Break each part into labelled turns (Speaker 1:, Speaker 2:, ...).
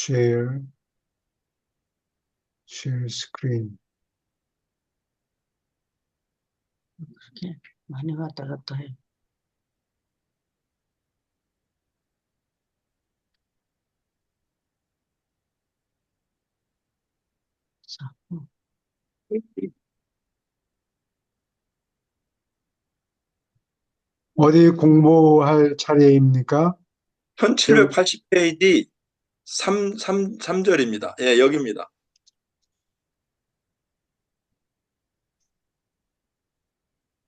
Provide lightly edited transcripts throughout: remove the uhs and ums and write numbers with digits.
Speaker 1: share screen.
Speaker 2: 이렇게 많이 왔다 갔다 해. 자,
Speaker 1: 어디 공부할 차례입니까?
Speaker 3: 1780페이지 3절입니다. 예, 여기입니다.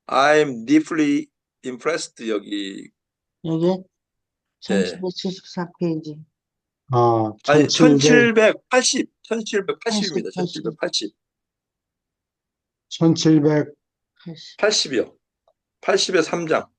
Speaker 3: I'm deeply impressed. 여기.
Speaker 2: 여기
Speaker 3: 예.
Speaker 2: 1774페이지.
Speaker 3: 아니,
Speaker 1: 1780,
Speaker 3: 1780입니다. 1780.
Speaker 1: 1700,
Speaker 3: 80이요. 80의 3장.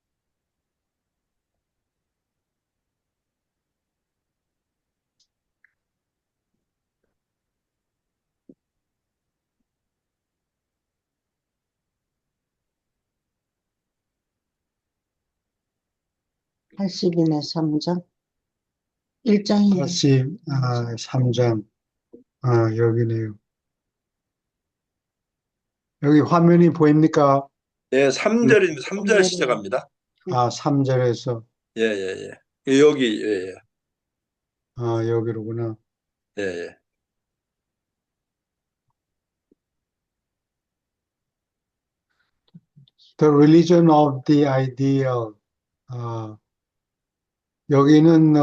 Speaker 2: (80인의 3장) 1장이네.
Speaker 1: 3장. 여기네요. 여기 화면이 보입니까?
Speaker 3: 예, 3절입니다. 3절 시작합니다.
Speaker 1: 3절에서.
Speaker 3: 예, 예, 예. 여기, 예, 예.
Speaker 1: 여기로구나.
Speaker 3: 예, 예.
Speaker 1: The religion of the ideal. 여기는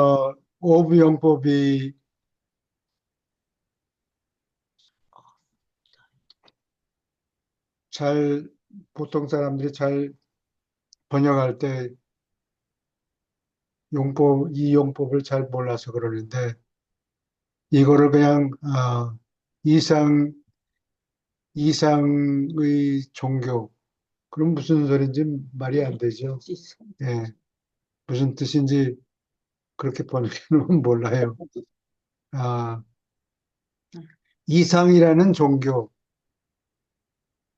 Speaker 1: 오브용법이 보통 사람들이 잘 번역할 때 이 용법을 잘 몰라서 그러는데, 이거를 그냥 이상의 종교, 그럼 무슨 소리인지 말이 안 되죠. 예, 무슨 뜻인지 그렇게 번역해놓으면 몰라요. 이상이라는 종교,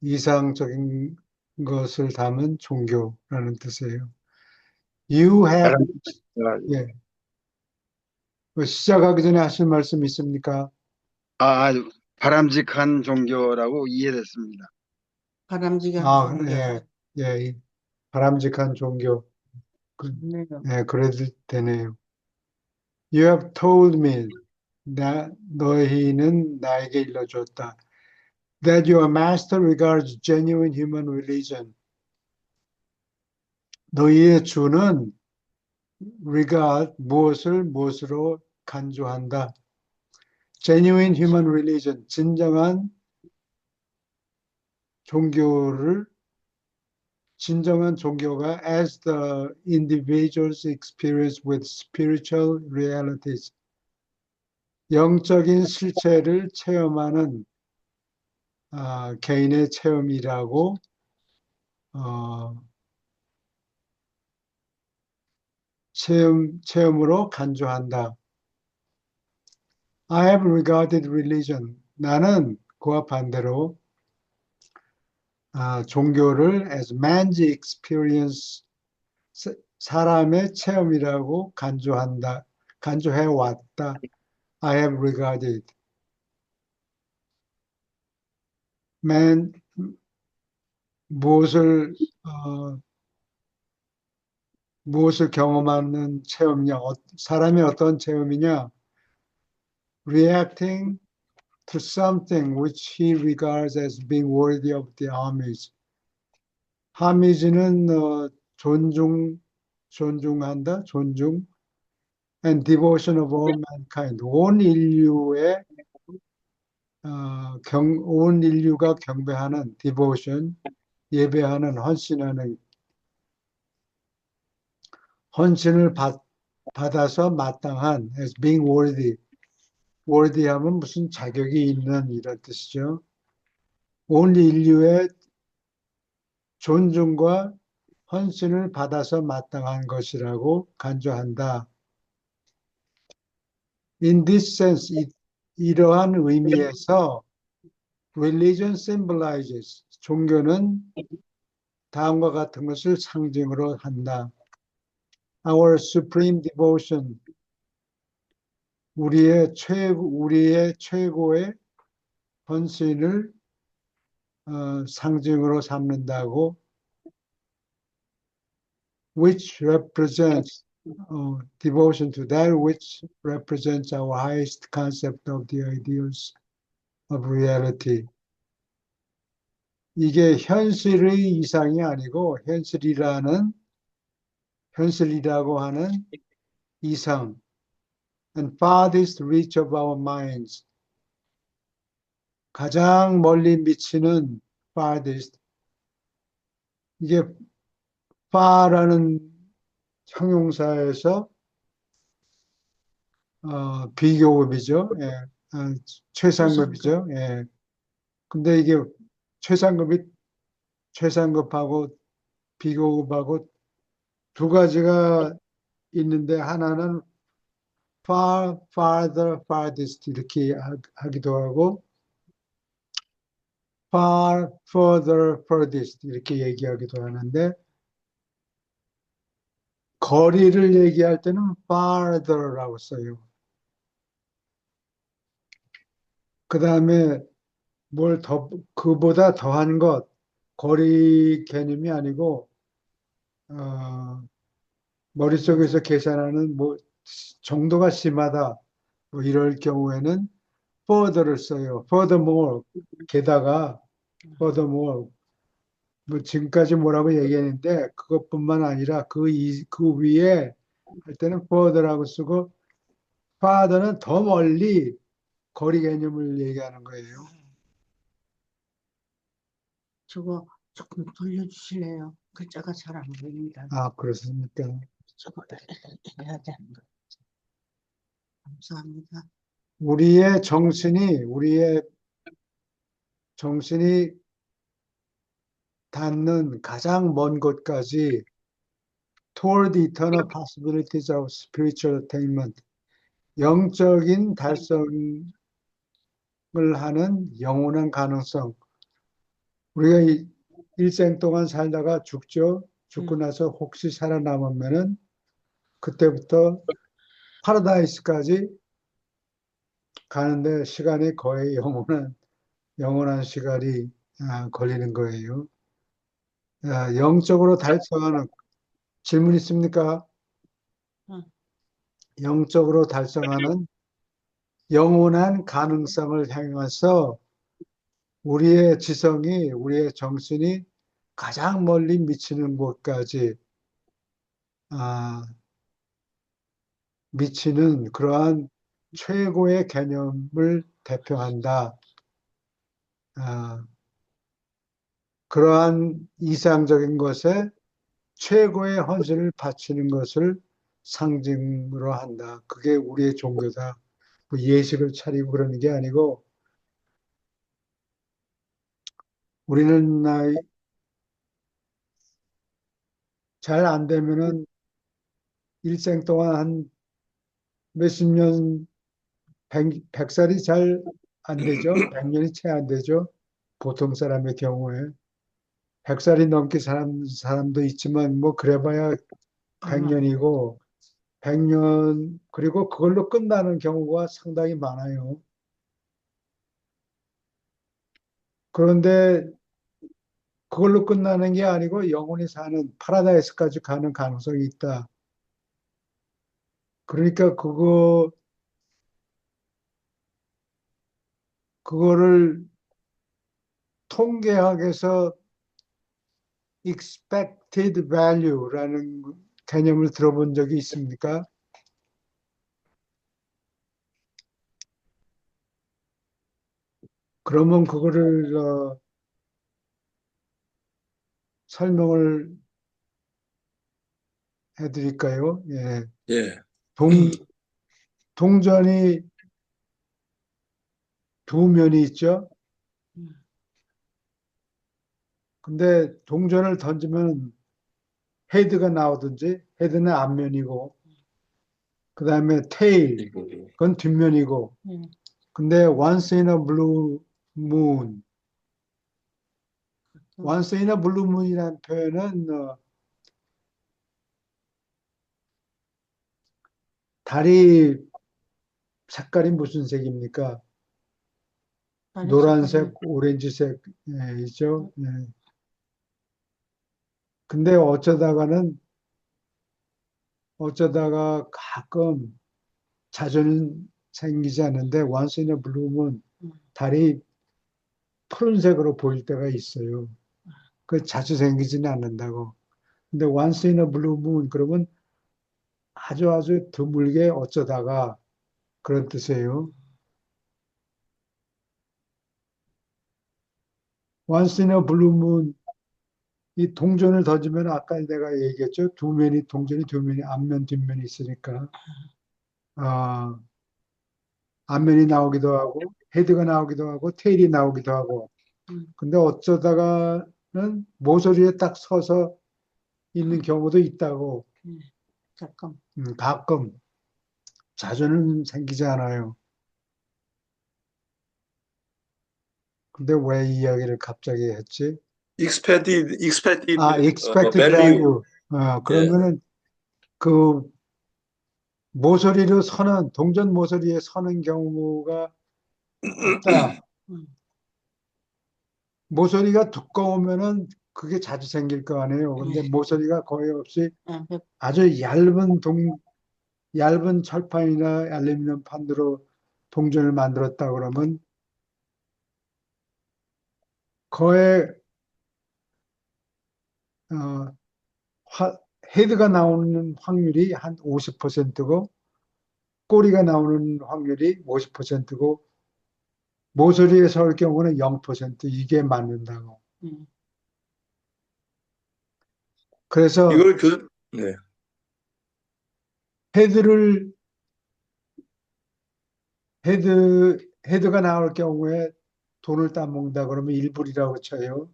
Speaker 1: 이상적인 것을 담은 종교라는 뜻이에요. You have, 예. 시작하기 전에 하실 말씀 있습니까?
Speaker 4: 바람직한 종교라고 이해됐습니다.
Speaker 2: 바람직한 종교.
Speaker 1: 예, 바람직한 종교. 예, 그래도 되네요. You have told me, 너희는 나에게 일러줬다. That your master regards genuine human religion. 너희의 주는 regard, 무엇으로 간주한다. Genuine human religion, 진정한 종교가 as the individual's experience with spiritual realities. 영적인 실체를 체험하는 개인의 체험이라고 체험으로 간주한다. I have regarded religion. 나는 그와 반대로 종교를 as man's experience, 사람의 체험이라고 간주해왔다. I have regarded. man, 무엇을 경험하는 체험이냐, 사람의 어떤 체험이냐, reacting to something which he regards as being worthy of the homage. homage는 존중한다, and devotion of all mankind. 온 인류가 경배하는 devotion, 예배하는, 헌신을 받아서 마땅한, as being worthy. worthy 하면 무슨 자격이 있는 이런 뜻이죠. 온 인류의 존중과 헌신을 받아서 마땅한 것이라고 간주한다. In this sense, 이러한 의미에서 religion symbolizes, 종교는 다음과 같은 것을 상징으로 한다. Our supreme devotion, 우리의 최고의 헌신을 상징으로 삼는다고, which represents devotion to that which represents our highest concept of the ideals of reality. 이게 현실의 이상이 아니고 현실이라고 하는 이상, and farthest reach of our minds. 가장 멀리 미치는 farthest. 이게 far라는 형용사에서 비교급이죠. 예. 최상급이죠. 예. 근데 이게 최상급하고 비교급하고 두 가지가 있는데 하나는 far, farther, farthest 이렇게 하기도 하고 far, further, furthest 이렇게 얘기하기도 하는데 거리를 얘기할 때는 farther라고 써요. 그 다음에 그보다 더한 것, 거리 개념이 아니고, 머릿속에서 계산하는 정도가 심하다. 이럴 경우에는 further를 써요. furthermore, 게다가, furthermore, 지금까지 뭐라고 얘기했는데, 그것뿐만 아니라 그 위에 할 때는 further라고 쓰고, farther는 더 멀리 거리 개념을 얘기하는 거예요.
Speaker 2: 저거 조금 돌려주실래요? 글자가 잘 안 보입니다.
Speaker 1: 아, 그렇습니까?
Speaker 2: 저거 해야 되는 거. 감사합니다.
Speaker 1: 우리의 정신이 닿는 가장 먼 곳까지 toward the eternal possibilities of spiritual attainment, 영적인 달성을 하는 영원한 가능성. 우리가 일생 동안 살다가 죽죠. 죽고 나서 혹시 살아남으면은 그때부터 파라다이스까지 가는데 시간이 거의 영원한 시간이 걸리는 거예요. 영적으로 달성하는 질문 있습니까?
Speaker 2: 응.
Speaker 1: 영적으로 달성하는 영원한 가능성을 향해서 우리의 지성이, 우리의 정신이 가장 멀리 미치는 곳까지 미치는 그러한 최고의 개념을 대표한다. 그러한 이상적인 것에 최고의 헌신을 바치는 것을 상징으로 한다. 그게 우리의 종교다. 뭐 예식을 차리고 그러는 게 아니고 우리는 잘 안 되면은 일생 동안 한 몇십 년, 100살이 잘 안 되죠. 100년이 채 안 되죠. 보통 사람의 경우에. 100살이 넘게 사람도 있지만 뭐 그래봐야 100년이고 100년 그리고 그걸로 끝나는 경우가 상당히 많아요. 그런데 그걸로 끝나는 게 아니고 영원히 사는 파라다이스까지 가는 가능성이 있다. 그러니까 그거를 통계학에서 expected value라는 개념을 들어본 적이 있습니까? 그러면 그거를 설명을 해드릴까요? 예.
Speaker 3: 예.
Speaker 1: 동전이 두 면이 있죠. 근데 동전을 던지면 헤드가 나오든지 헤드는 앞면이고 그 다음에 테일 그건 뒷면이고 근데 once in a blue moon once in a blue moon이라는 표현은 달이 색깔이 무슨 색입니까?
Speaker 2: 다른
Speaker 1: 노란색,
Speaker 2: 색깔은
Speaker 1: 오렌지색, 예, 있죠? 예. 근데 어쩌다가 가끔 자주는 생기지 않는데, once in a blue moon,
Speaker 2: 음,
Speaker 1: 달이 푸른색으로 보일 때가 있어요. 그 자주 생기지는 않는다고. 근데 once in a blue moon, 그러면 아주 아주 드물게 어쩌다가 그런 뜻이에요. once in a blue moon, 이 동전을 던지면 아까 내가 얘기했죠. 동전이 두 면이 앞면, 뒷면이 있으니까. 아, 앞면이 나오기도 하고, 헤드가 나오기도 하고, 테일이 나오기도 하고.
Speaker 2: 음,
Speaker 1: 근데 어쩌다가는 모서리에 딱 서서 있는 경우도 있다고.
Speaker 2: 음, 잠깐.
Speaker 1: 가끔, 자주는 생기지 않아요. 근데 왜 이 이야기를 갑자기 했지?
Speaker 3: expected
Speaker 1: 아, expected
Speaker 3: value.
Speaker 1: value.
Speaker 3: 예.
Speaker 1: 그러면은 그 동전 모서리에 서는 경우가 있다.
Speaker 2: 음,
Speaker 1: 모서리가 두꺼우면은 그게 자주 생길 거 아니에요. 근데
Speaker 2: 예,
Speaker 1: 모서리가 거의 없이
Speaker 2: 예,
Speaker 1: 아주 얇은 철판이나 알루미늄 판으로 동전을 만들었다 그러면 거의 어, 헤드가 나오는 확률이 한 50%고 꼬리가 나오는 확률이 50%고 모서리에 설 경우는 0% 이게 맞는다고.
Speaker 2: 음,
Speaker 1: 그래서
Speaker 3: 이걸 네.
Speaker 1: 헤드를 헤드가 나올 경우에 돈을 따먹는다 그러면 일불이라고 쳐요.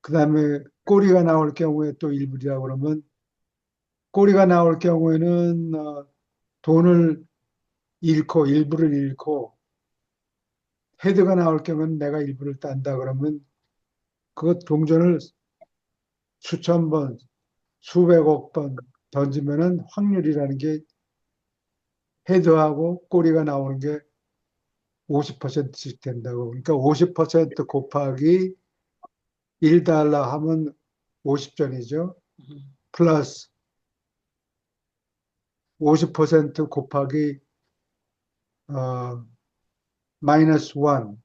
Speaker 1: 그 다음에 꼬리가 나올 경우에 또 일불이라고 그러면 꼬리가 나올 경우에는 돈을 일부를 잃고 헤드가 나올 경우는 내가 일부를 딴다 그러면 그 동전을 수천 번, 수백억 번 던지면은 확률이라는 게 헤드하고 꼬리가 나오는 게 50%씩 된다고. 그러니까 50% 곱하기 1달러 하면 50전이죠.
Speaker 2: 음,
Speaker 1: 플러스 50% 곱하기 어, 마이너스 1.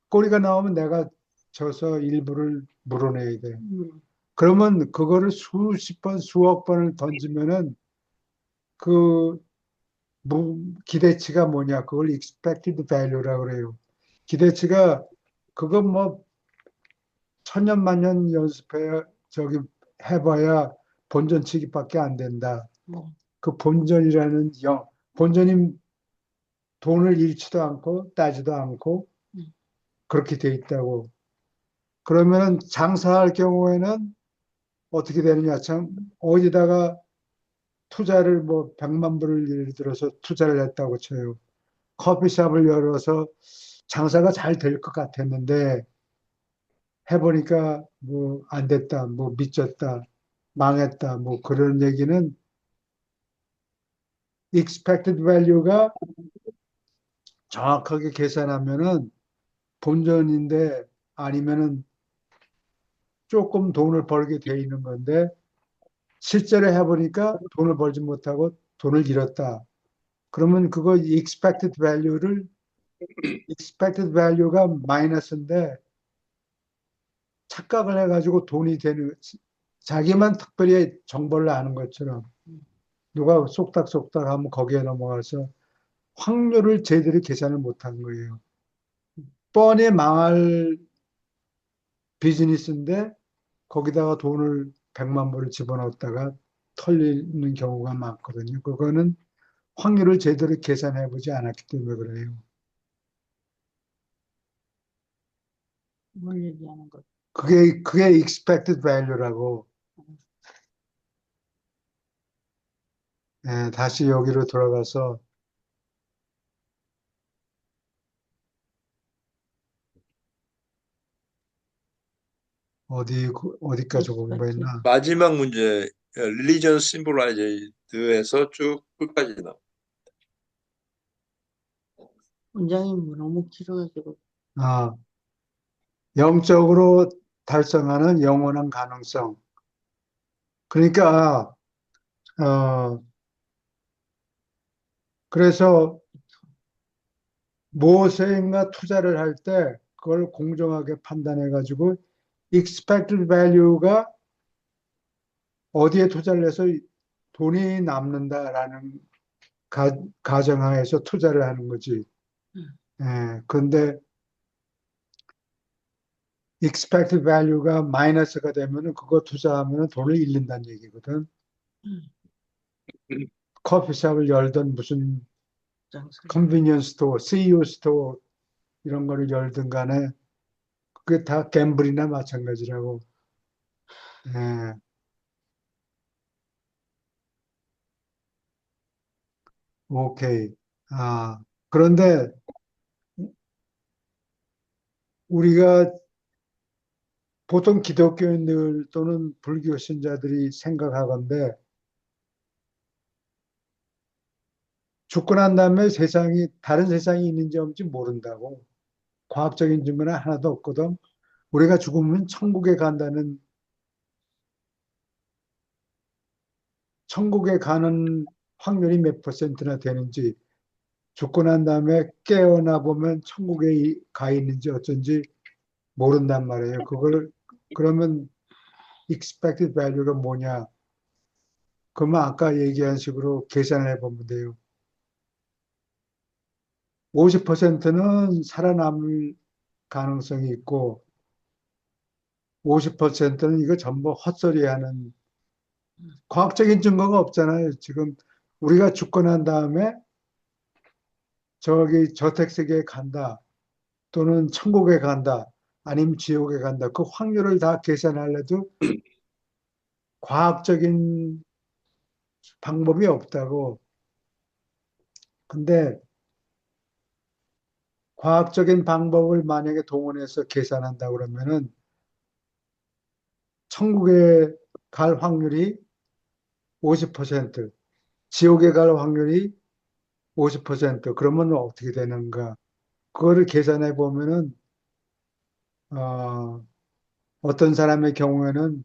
Speaker 1: 꼬리가 나오면 내가 져서 일부를 물어내야 돼.
Speaker 2: 음,
Speaker 1: 그러면 그거를 수십 번, 수억 번을 던지면은 그 기대치가 뭐냐? 그걸 expected value라고 그래요. 기대치가 그건 뭐 천년 만년 연습해 저기 해봐야 본전치기밖에 안 된다.
Speaker 2: 뭐,
Speaker 1: 그 본전이 돈을 잃지도 않고 따지도 않고
Speaker 2: 음,
Speaker 1: 그렇게 돼 있다고. 그러면 장사할 경우에는 어떻게 되느냐? 참 어디다가 투자를 뭐 100만 불을 예를 들어서 투자를 했다고 쳐요. 커피숍을 열어서 장사가 잘 될 것 같았는데 해보니까 뭐 안 됐다, 뭐 미쳤다, 망했다, 뭐 그런 얘기는 expected value가 정확하게 계산하면은 본전인데 아니면은 조금 돈을 벌게 돼 있는 건데 실제로 해보니까 돈을 벌지 못하고 돈을 잃었다. 그러면 그거 expected value가 마이너스인데 착각을 해가지고 돈이 되는 자기만 특별히 정보를 아는 것처럼
Speaker 2: 음,
Speaker 1: 누가 쏙닥쏙닥 하면 거기에 넘어가서 확률을 제대로 계산을 못한 거예요. 뻔히 망할 비즈니스인데 거기다가 돈을 100만 불을 집어넣었다가 털리는 경우가 많거든요. 그거는 확률을 제대로 계산해 보지 않았기 때문에 그래요.
Speaker 2: 뭘 얘기하는 거.
Speaker 1: 그게 expected value라고. 예, 다시 여기로 돌아가서 어디까지
Speaker 2: 익스펙트.
Speaker 1: 공부했나?
Speaker 3: 마지막 문제 religion symbolized에서 쭉 끝까지 나.
Speaker 2: 문장이 뭐 너무 길어가지고.
Speaker 1: 아, 영적으로 달성하는 영원한 가능성. 그러니까, 그래서 무엇인가 투자를 할 때 그걸 공정하게 판단해가지고 expected value가 어디에 투자를 해서 돈이 남는다라는 가정하에서 투자를 하는 거지.
Speaker 2: 음,
Speaker 1: 예, 근데 expected value가 마이너스가 되면은 그거 투자하면은 돈을 잃는다는 얘기거든.
Speaker 2: 음,
Speaker 1: 커피숍을 열든 무슨
Speaker 2: 장사를.
Speaker 1: 컨비니언스 스토어, CU 스토어 이런 거를 열든 간에 그게 다 갬블이나 마찬가지라고. 예, 오케이. 그런데 우리가 보통 기독교인들 또는 불교 신자들이 생각하건대 죽고 난 다음에 다른 세상이 있는지 없는지 모른다고. 과학적인 증거는 하나도 없거든. 우리가 죽으면 천국에 가는 확률이 몇 퍼센트나 되는지, 죽고 난 다음에 깨어나 보면 천국에 가 있는지 어쩐지 모른단 말이에요. 그러면 expected value가 뭐냐? 그러면 아까 얘기한 식으로 계산해 보면 돼요. 50%는 살아남을 가능성이 있고, 50%는 이거 전부 헛소리하는 과학적인 증거가 없잖아요. 지금 우리가 죽고 난 다음에 저기 저택세계에 간다, 또는 천국에 간다, 아니면 지옥에 간다. 그 확률을 다 계산하려도 과학적인 방법이 없다고. 근데 과학적인 방법을 만약에 동원해서 계산한다 그러면은 천국에 갈 확률이 50%, 지옥에 갈 확률이 50%. 그러면 어떻게 되는가? 그거를 계산해 보면은 어, 어떤 사람의 경우에는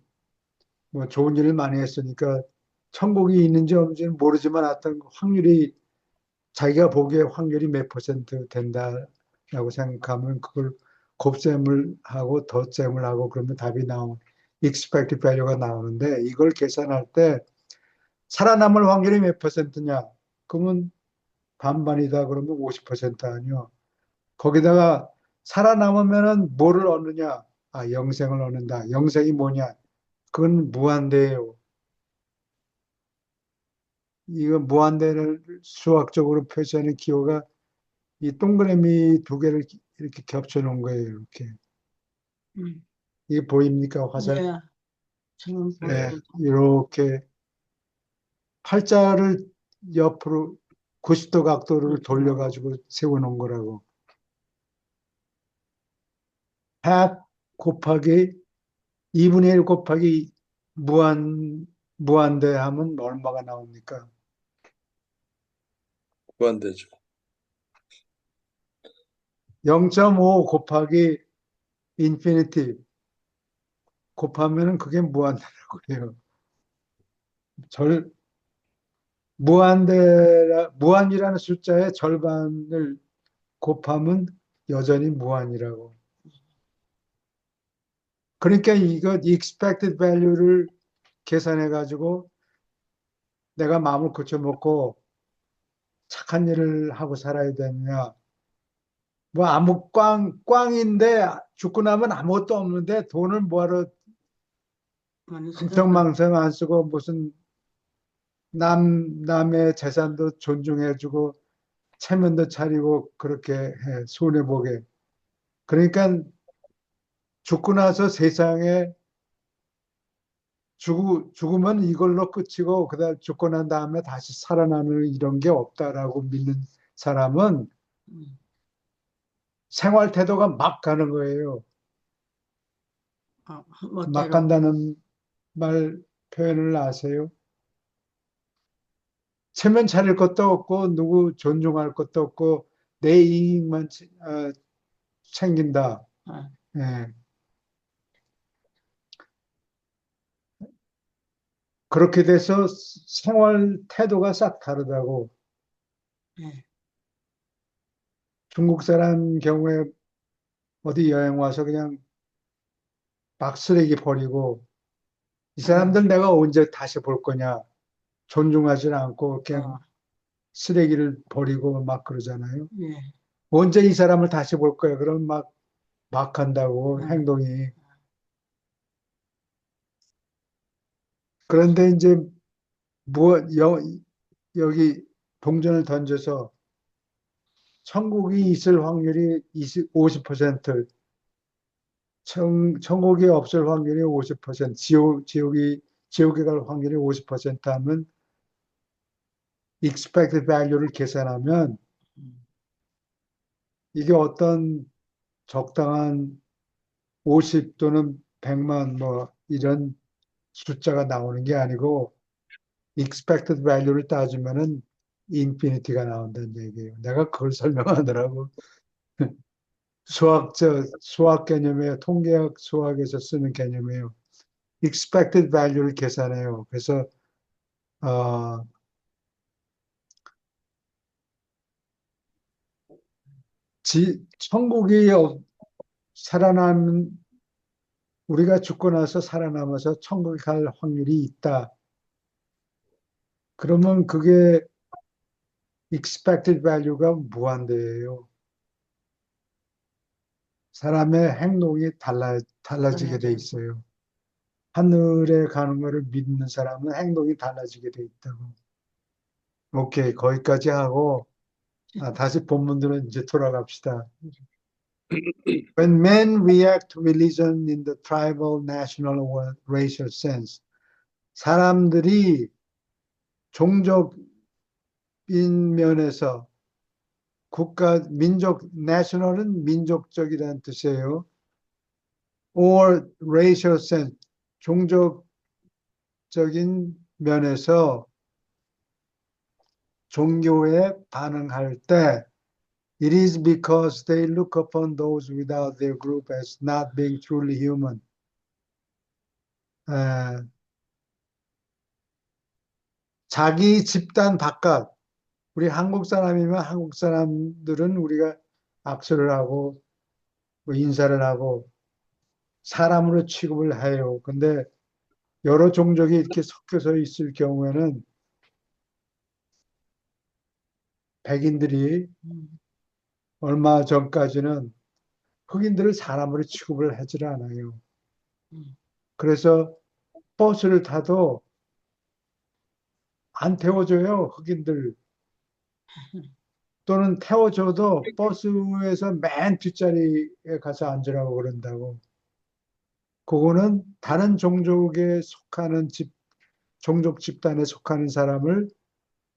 Speaker 1: 뭐 좋은 일을 많이 했으니까 천국이 있는지 없는지는 모르지만 하여튼 확률이 자기가 보기에 확률이 몇 퍼센트 된다라고 생각하면 그걸 곱셈을 하고 덧셈을 하고 그러면 답이 expected value가 나오는데 이걸 계산할 때 살아남을 확률이 몇 퍼센트냐? 그러면 반반이다 그러면 50% 아니요. 거기다가 살아남으면은 뭐를 얻느냐? 영생을 얻는다. 영생이 뭐냐? 그건 무한대예요. 이거 무한대를 수학적으로 표시하는 기호가 이 동그라미 두 개를 이렇게 겹쳐 놓은 거예요. 이렇게.
Speaker 2: 음,
Speaker 1: 이게 보입니까? 화살?
Speaker 2: 네, 저는
Speaker 1: 네.
Speaker 2: 보여요.
Speaker 1: 이렇게 팔자를 옆으로 90도 각도를
Speaker 2: 그렇죠.
Speaker 1: 돌려가지고 세워 놓은 거라고. half 곱하기 2분의 1 곱하기 무한대 하면 얼마가 나옵니까?
Speaker 3: 무한대죠.
Speaker 1: 0.5 곱하기 인피니티 곱하면은 그게 무한대라고 해요. 무한이라는 숫자의 절반을 곱하면 여전히 무한이라고. 그러니까 이거 expected value를 계산해 가지고 내가 마음을 고쳐먹고 착한 일을 하고 살아야 되느냐. 뭐 꽝인데 죽고 나면 아무것도 없는데 돈을 뭐하러
Speaker 2: 많이 쓰다가.
Speaker 1: 흥청망청 안 쓰고 무슨 남의 재산도 존중해주고 체면도 차리고 그렇게 해, 손해보게. 그러니까 죽고 나서 세상에 죽으면 이걸로 끝이고 그다음 죽고 난 다음에 다시 살아나는 이런 게 없다라고 믿는 사람은
Speaker 2: 음,
Speaker 1: 생활 태도가 막 가는 거예요. 막
Speaker 2: 멋대로.
Speaker 1: 간다는 말 표현을 아세요? 체면 차릴 것도 없고 누구 존중할 것도 없고 내 이익만 챙긴다.
Speaker 2: 어,
Speaker 1: 예. 그렇게 돼서 생활 태도가 싹 다르다고.
Speaker 2: 예,
Speaker 1: 중국 사람 경우에 어디 여행 와서 그냥 막 쓰레기 버리고 이 사람들 내가 언제 다시 볼 거냐. 존중하지 않고 그냥
Speaker 2: 어,
Speaker 1: 쓰레기를 버리고 막 그러잖아요.
Speaker 2: 예,
Speaker 1: 언제 이 사람을 다시 볼 거야. 그럼 막 한다고
Speaker 2: 어,
Speaker 1: 행동이. 그런데 이제 뭐 여기 동전을 던져서 천국이 있을 확률이 50%, 천국이 없을 확률이 50%, 지옥에 갈 확률이 50% 하면 expected value를 계산하면
Speaker 2: 음,
Speaker 1: 이게 어떤 적당한 50 또는 100만 뭐 이런 숫자가 나오는 게 아니고 expected value를 따지면은 인피니티가 나온다는 얘기예요. 내가 그걸 설명하느라고 수학 개념이에요. 통계학 수학에서 쓰는 개념이에요. expected value를 계산해요. 그래서 어, 천국이 살아남 우리가 죽고 나서 살아남아서 천국에 갈 확률이 있다. 그러면 그게 expected value가 무한대예요. 사람의 행동이 달라지게 돼
Speaker 2: 달라져요.
Speaker 1: 있어요. 하늘에 가는 거를 믿는 사람은 행동이 달라지게 돼 있다고. 오케이, 거기까지 하고 다시 본문으로 이제 돌아갑시다. When men react to religion in the tribal, national, or racial sense, 사람들이 종족인 면에서 national은 민족적이라는 뜻이에요. or racial sense, 종족적인 면에서 종교에 반응할 때 it is because they look upon those without their group as not being truly human. 에, 자기 집단 바깥, 우리 한국 사람이면 한국 사람들은 우리가 악수를 하고 뭐 인사를 하고 사람으로 취급을 해요. 근데 여러 종족이 이렇게 섞여서 있을 경우에는 백인들이
Speaker 2: 음,
Speaker 1: 얼마 전까지는 흑인들을 사람으로 취급을 하질 않아요.
Speaker 2: 음,
Speaker 1: 그래서 버스를 타도 안 태워줘요, 흑인들. 또는 태워줘도 버스에서 맨 뒷자리에 가서 앉으라고 그런다고. 그거는 다른 종족에 속하는 종족 집단에 속하는 사람을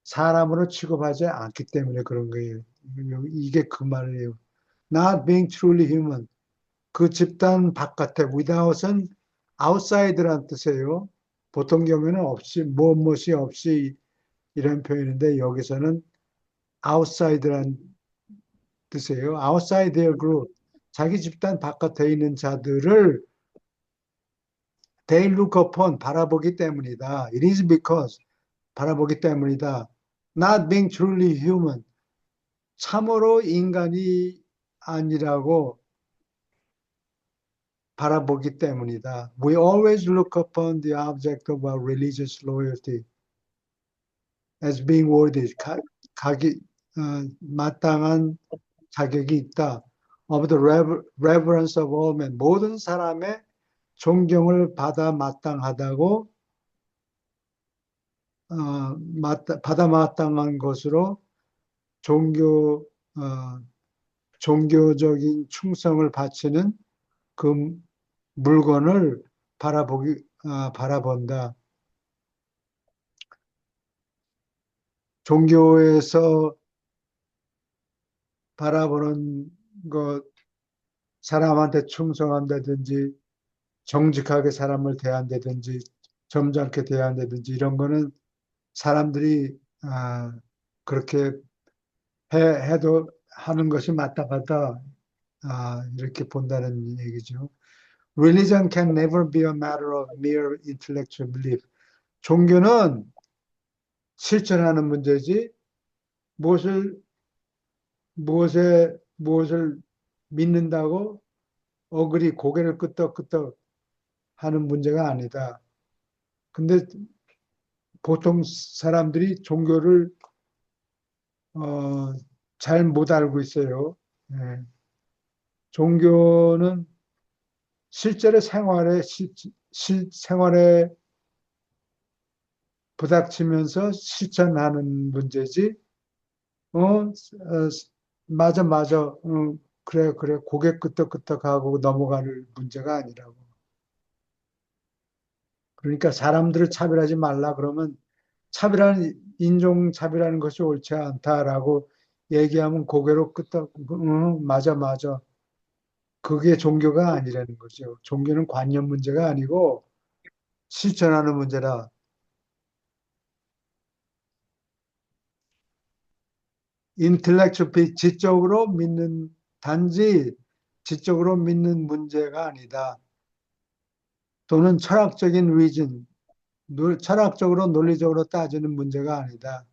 Speaker 1: 사람으로 취급하지 않기 때문에 그런 거예요. 이게 그 말이에요. Not being truly human. 그 집단 바깥에 without은 outside란 뜻이에요. 보통 경우에는 없이, 무엇이 없이 이런 표현인데 여기서는 outside란 뜻이에요. outside their group. 자기 집단 바깥에 있는 자들을 they look upon 바라보기 때문이다. It is because 바라보기 때문이다. Not being truly human. 참으로 인간이 아니라고 바라보기 때문이다. We always look upon the object of our religious loyalty as being worthy. 마땅한 자격이 있다. Of the reverence of all men. 모든 사람의 존경을 받아 마땅하다고 받아 마땅한 것으로 종교 종교적인 충성을 바치는 그 물건을 바라본다. 종교에서 바라보는 것, 사람한테 충성한다든지, 정직하게 사람을 대한다든지, 점잖게 대한다든지, 이런 거는 사람들이, 그렇게 해도 하는 것이 맞다 이렇게 본다는 얘기죠. Religion can never be a matter of mere intellectual belief. 종교는 실천하는 문제지 무엇을 무엇을 믿는다고 어그리 고개를 끄덕끄덕 하는 문제가 아니다. 근데 보통 사람들이 종교를 잘 못 알고 있어요. 예. 종교는 실제로 생활에 부닥치면서 실천하는 문제지. 맞아, 맞아. 그래, 그래. 고개 끄덕끄덕하고 넘어가는 문제가 아니라고. 그러니까 사람들을 차별하지 말라 그러면 인종 차별하는 것이 옳지 않다라고 얘기하면 고개로 끄덕, 맞아, 맞아. 그게 종교가 아니라는 거죠. 종교는 관념 문제가 아니고 실천하는 문제라. 인텔렉츄얼 단지 지적으로 믿는 문제가 아니다. 또는 철학적인 reason, 철학적으로 논리적으로 따지는 문제가 아니다.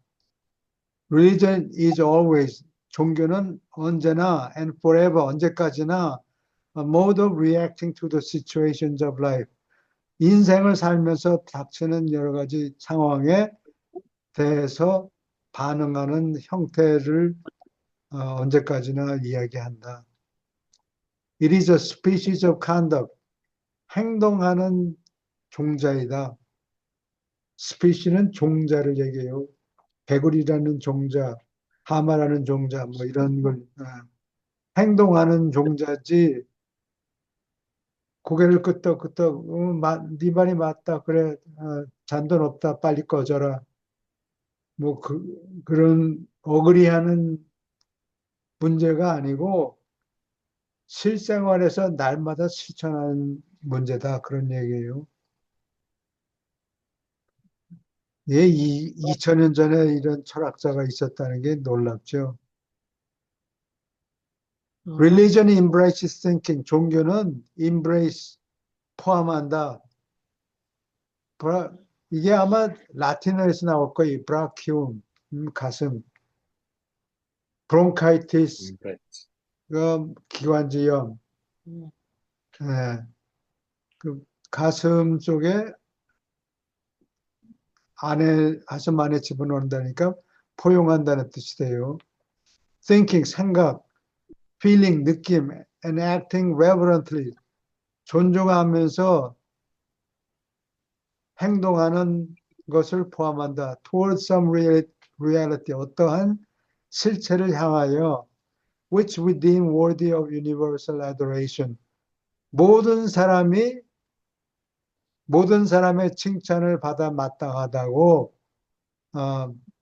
Speaker 1: Religion is always, 종교는 언제나 and forever, 언제까지나 a mode of reacting to the situations of life. 인생을 살면서 닥치는 여러 가지 상황에 대해서 반응하는 형태를 언제까지나 이야기한다. It is a species of conduct. 행동하는 종자이다. 스피시는 종자를 얘기해요. 개구리라는 종자, 하마라는 종자, 뭐 이런 걸 행동하는 종자지. 고개를 끄덕끄덕, 네 말이 맞다. 그래, 잔돈 없다. 빨리 꺼져라. 뭐 그런 어그리하는 문제가 아니고 실생활에서 날마다 실천하는 문제다. 그런 얘기예요. 예, 2000년 전에 이런 철학자가 있었다는 게 놀랍죠. Religion embraces thinking. 종교는 embrace, 포함한다. 이게 아마 라틴어에서 나올 거예요. 브라키움, 가슴. bronchitis, 기관지염. 예, 그 가슴 쪽에 가슴 안에 집어넣는다니까 포용한다는 뜻이 돼요. Thinking, 생각, feeling, 느낌, and acting reverently, 존중하면서 행동하는 것을 포함한다. Towards some reality, 어떠한 실체를 향하여 which we deem worthy of universal adoration. 모든 사람의 칭찬을 받아 마땅하다고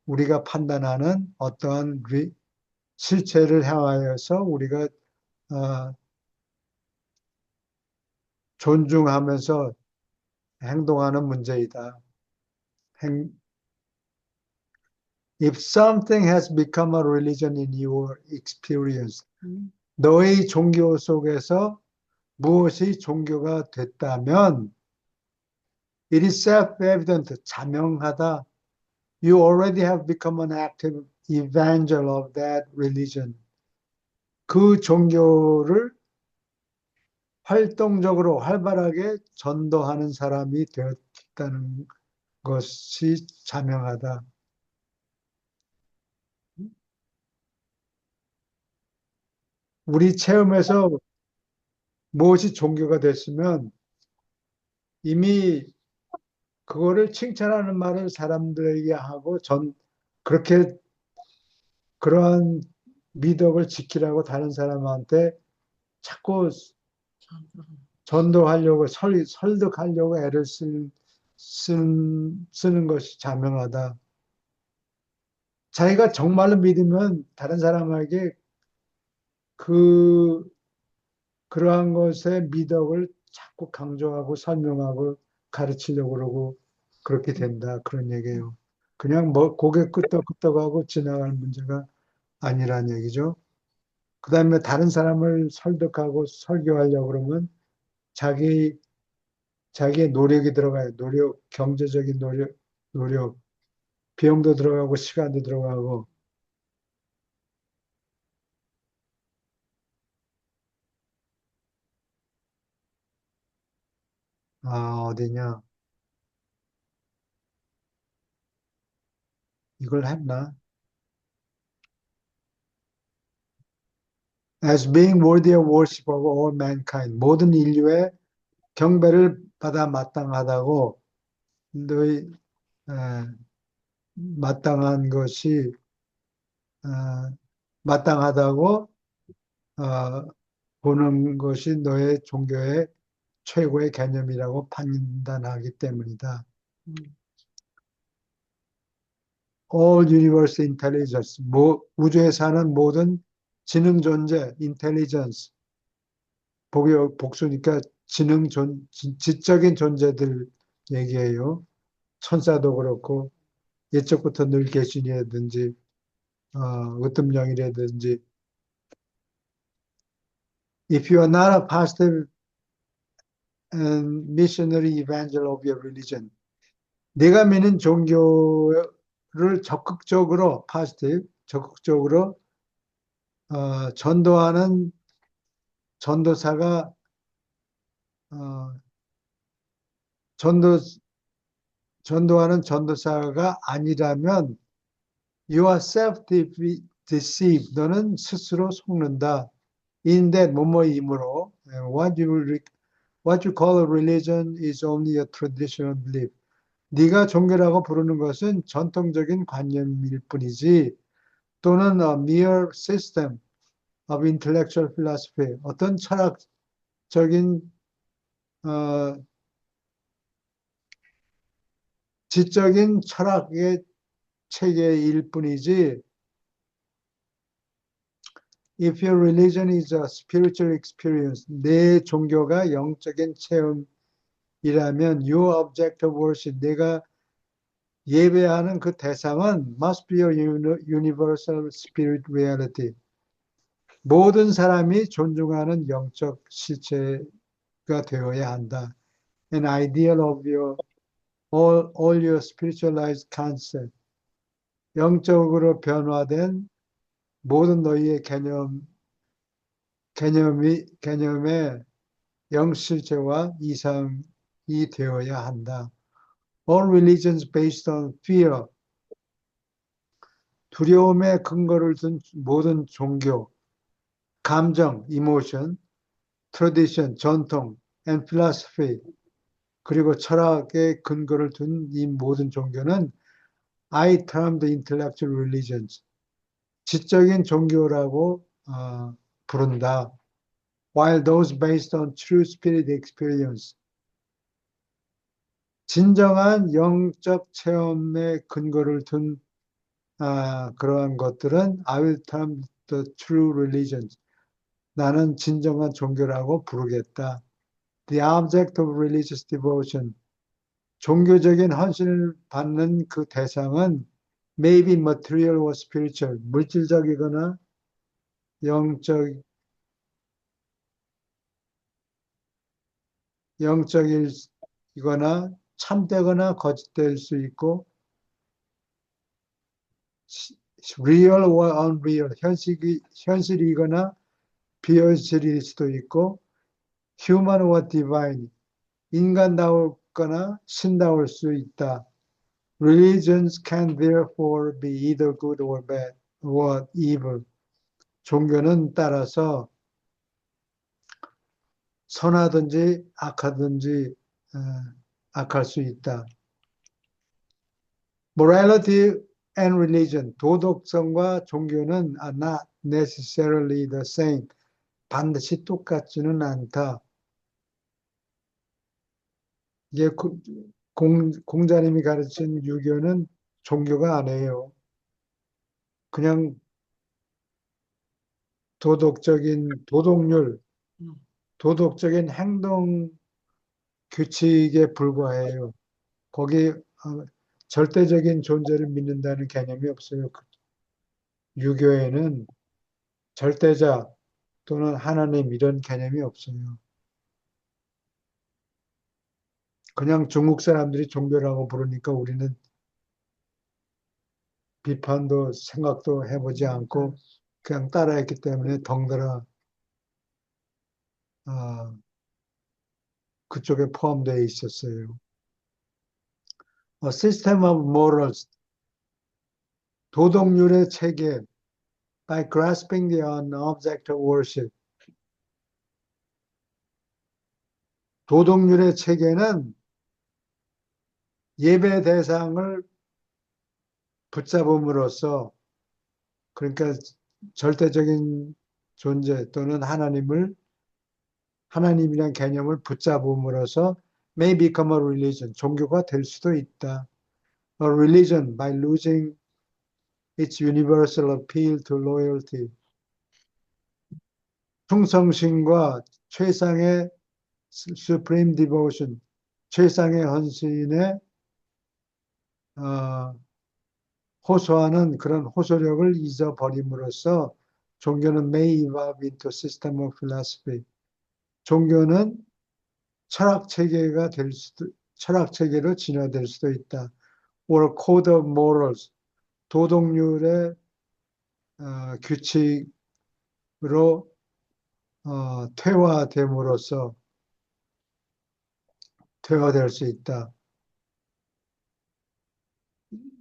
Speaker 1: 우리가 판단하는 어떠한 실체를 향하여서 우리가 존중하면서 행동하는 문제이다. If something has become a religion in your experience, 너의 종교 속에서 무엇이 종교가 됐다면 it is self-evident, 자명하다. You already have become an active evangel of that religion. 그 종교를 활동적으로 활발하게 전도하는 사람이 되었다는 것이 자명하다. 우리 체험에서 무엇이 종교가 됐으면 이미 그거를 칭찬하는 말을 사람들에게 하고 그렇게 그러한 미덕을 지키라고 다른 사람한테 자꾸 전도하려고 설득하려고 애를 쓰는 것이 자명하다. 자기가 정말로 믿으면 다른 사람에게 그러한 것의 미덕을 자꾸 강조하고 설명하고 가르치려고 그러고 그렇게 된다. 그런 얘기예요. 그냥 뭐 고개 끄덕끄덕하고 지나가는 문제가 아니란 얘기죠. 그다음에 다른 사람을 설득하고 설교하려고 그러면 자기, 자기의 노력이 들어가요. 노력, 경제적인 노력, 비용도 들어가고 시간도 들어가고. 아, 어디냐. 이걸 했나? As being worthy of worship of all mankind. 모든 인류의 경배를 받아 마땅하다고 너희 에, 마땅한 것이 마땅하다고 어, 보는 것이 너의 종교의 최고의 개념이라고 판단하기 때문이다.
Speaker 2: 음,
Speaker 1: All universe intelligence, 우주에 사는 모든 지능 존재, intelligence, 복수니까 지적인 존재들 얘기해요. 천사도 그렇고, 예적부터 늘 계신이라든지, 으뜸령이라든지. If you are not a positive and missionary evangel of your religion, 내가 믿는 종교를 적극적으로, positive, 적극적으로 전도하는 전도사가 어, 전도 전도하는 전도사가 아니라면 you are self-deceived. 너는 스스로 속는다. In that 뭐뭐이므로 what you call a religion is only a traditional belief. 네가 종교라고 부르는 것은 전통적인 관념일 뿐이지 또는 a mere system of intellectual philosophy. 어떤 철학적인 지적인 철학의 체계일 뿐이지 if your religion is a spiritual experience, 내 종교가 영적인 체험이라면 your object of worship, 내가 예배하는 그 대상은 must be a universal spirit reality. 모든 사람이 존중하는 영적 실체가 되어야 한다. An ideal of all your spiritualized concept. 영적으로 변화된 모든 너희의 개념의 영실체와 이상이 되어야 한다. All religions based on fear, 두려움에 근거를 둔 모든 종교, 감정, emotion, tradition, 전통, and philosophy, 그리고 철학에 근거를 둔 이 모든 종교는 I termed intellectual religions, 지적인 종교라고 부른다. While those based on true spirit experience, 진정한 영적 체험에 근거를 둔 그러한 것들은 I will term the true religions. 나는 진정한 종교라고 부르겠다. The object of religious devotion. 종교적인 헌신을 받는 그 대상은 may be material or spiritual. 물질적이거나 영적이거나 참되거나 거짓될 수 있고 real or unreal. 현실이거나 비현실일 수도 있고 human or divine. 인간다웠거나 신다울 수 있다. Religions can therefore be either good or bad or evil. 종교는 따라서 선하든지 악하든지 악할 수 있다. Morality and religion, 도덕성과 종교는 are not necessarily the same. 반드시 똑같지는 않다. 이게 공자님이 가르친 유교는 종교가 아니에요. 그냥 도덕률,
Speaker 2: 음,
Speaker 1: 도덕적인 행동 규칙에 불과해요. 거기 절대적인 존재를 믿는다는 개념이 없어요. 유교에는 절대자 또는 하나님 이런 개념이 없어요. 그냥 중국 사람들이 종교라고 부르니까 우리는 비판도 생각도 해보지 않고 그냥 따라했기 때문에 덩달아 아, 그쪽에 포함되어 있었어요. A system of morals, 도덕률의 체계, by grasping the object of worship. 도덕률의 체계는 예배 대상을 붙잡음으로써 그러니까 절대적인 존재 또는 하나님이란 개념을 붙잡음으로써 may become a religion, 종교가 될 수도 있다. A religion by losing its universal appeal to loyalty. 충성심과 최상의 supreme devotion, 최상의 헌신에 호소하는 그런 호소력을 잊어버림으로써 종교는 may evolve into system of philosophy. 종교는 철학 체계로 진화될 수도 있다. or code of morals, 도덕률의 규칙으로 퇴화될 수 있다.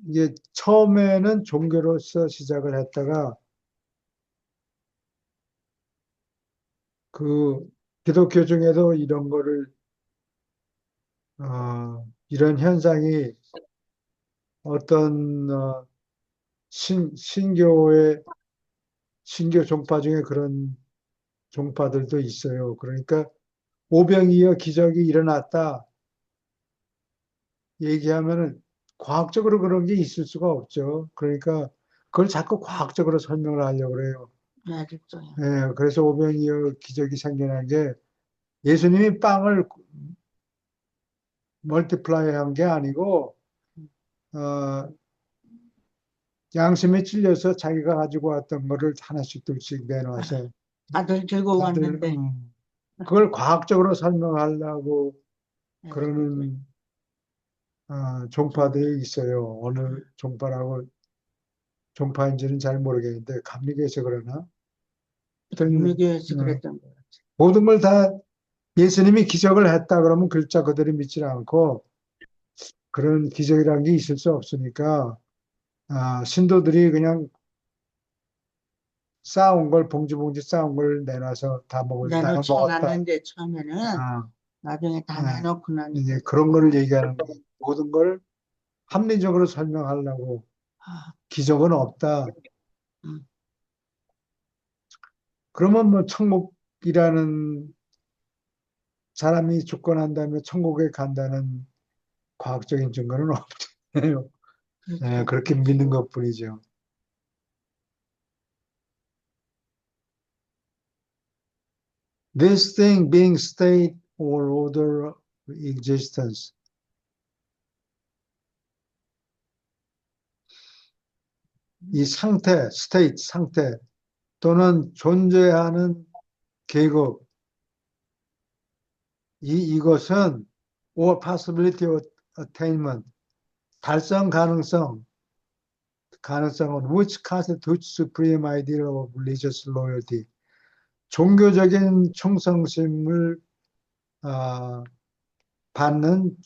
Speaker 1: 이게 처음에는 종교로서 시작을 했다가 그 기독교 중에도 이런 현상이 어떤 신교 종파 중에 그런 종파들도 있어요. 그러니까 오병이어 기적이 일어났다 얘기하면은 과학적으로 그런 게 있을 수가 없죠. 그러니까 그걸 자꾸 과학적으로 설명을 하려고 그래요.
Speaker 2: 아직도요.
Speaker 1: 예, 그래서 오병이어 기적이 생겨난 게 예수님이 빵을 멀티플라이 한 게 아니고 어, 양심에 찔려서 자기가 가지고 왔던 거를 하나씩 둘씩 내놔서
Speaker 2: 다들 들고 왔는데.
Speaker 1: 그걸 과학적으로 설명하려고
Speaker 2: 네,
Speaker 1: 그러는 종파들이 있어요. 어느 종파라고 종파인지는 잘 모르겠는데 감리교에서 그러나 하여튼
Speaker 2: 감리교에서 그랬던 거 같아요.
Speaker 1: 모든 걸 다 예수님이 기적을 했다 그러면 글자 그대로 믿지 않고 그런 기적이라는 게 있을 수 없으니까 신도들이 그냥 싸운 걸 봉지 싸운 걸 내놔서 다 나는
Speaker 2: 내놓지
Speaker 1: 먹었다.
Speaker 2: 않았는데 처음에는 나중에 다
Speaker 1: 네.
Speaker 2: 내놓고 나니까
Speaker 1: 이제 그런 거를 얘기하는 거 모든 걸 합리적으로 설명하려고 기적은 없다.
Speaker 2: 음.
Speaker 1: 그러면 뭐 천국이라는 사람이 죽고 난 다음에 천국에 간다는 과학적인 증거는 없대요. 네, 그렇게 믿는 것뿐이죠. This thing being state or order of existence. 이 상태 또는 존재하는 계급, 이것은 or possibility of attainment, 달성 가능성은 which constitutes supreme ideal of religious loyalty, 종교적인 충성심을 받는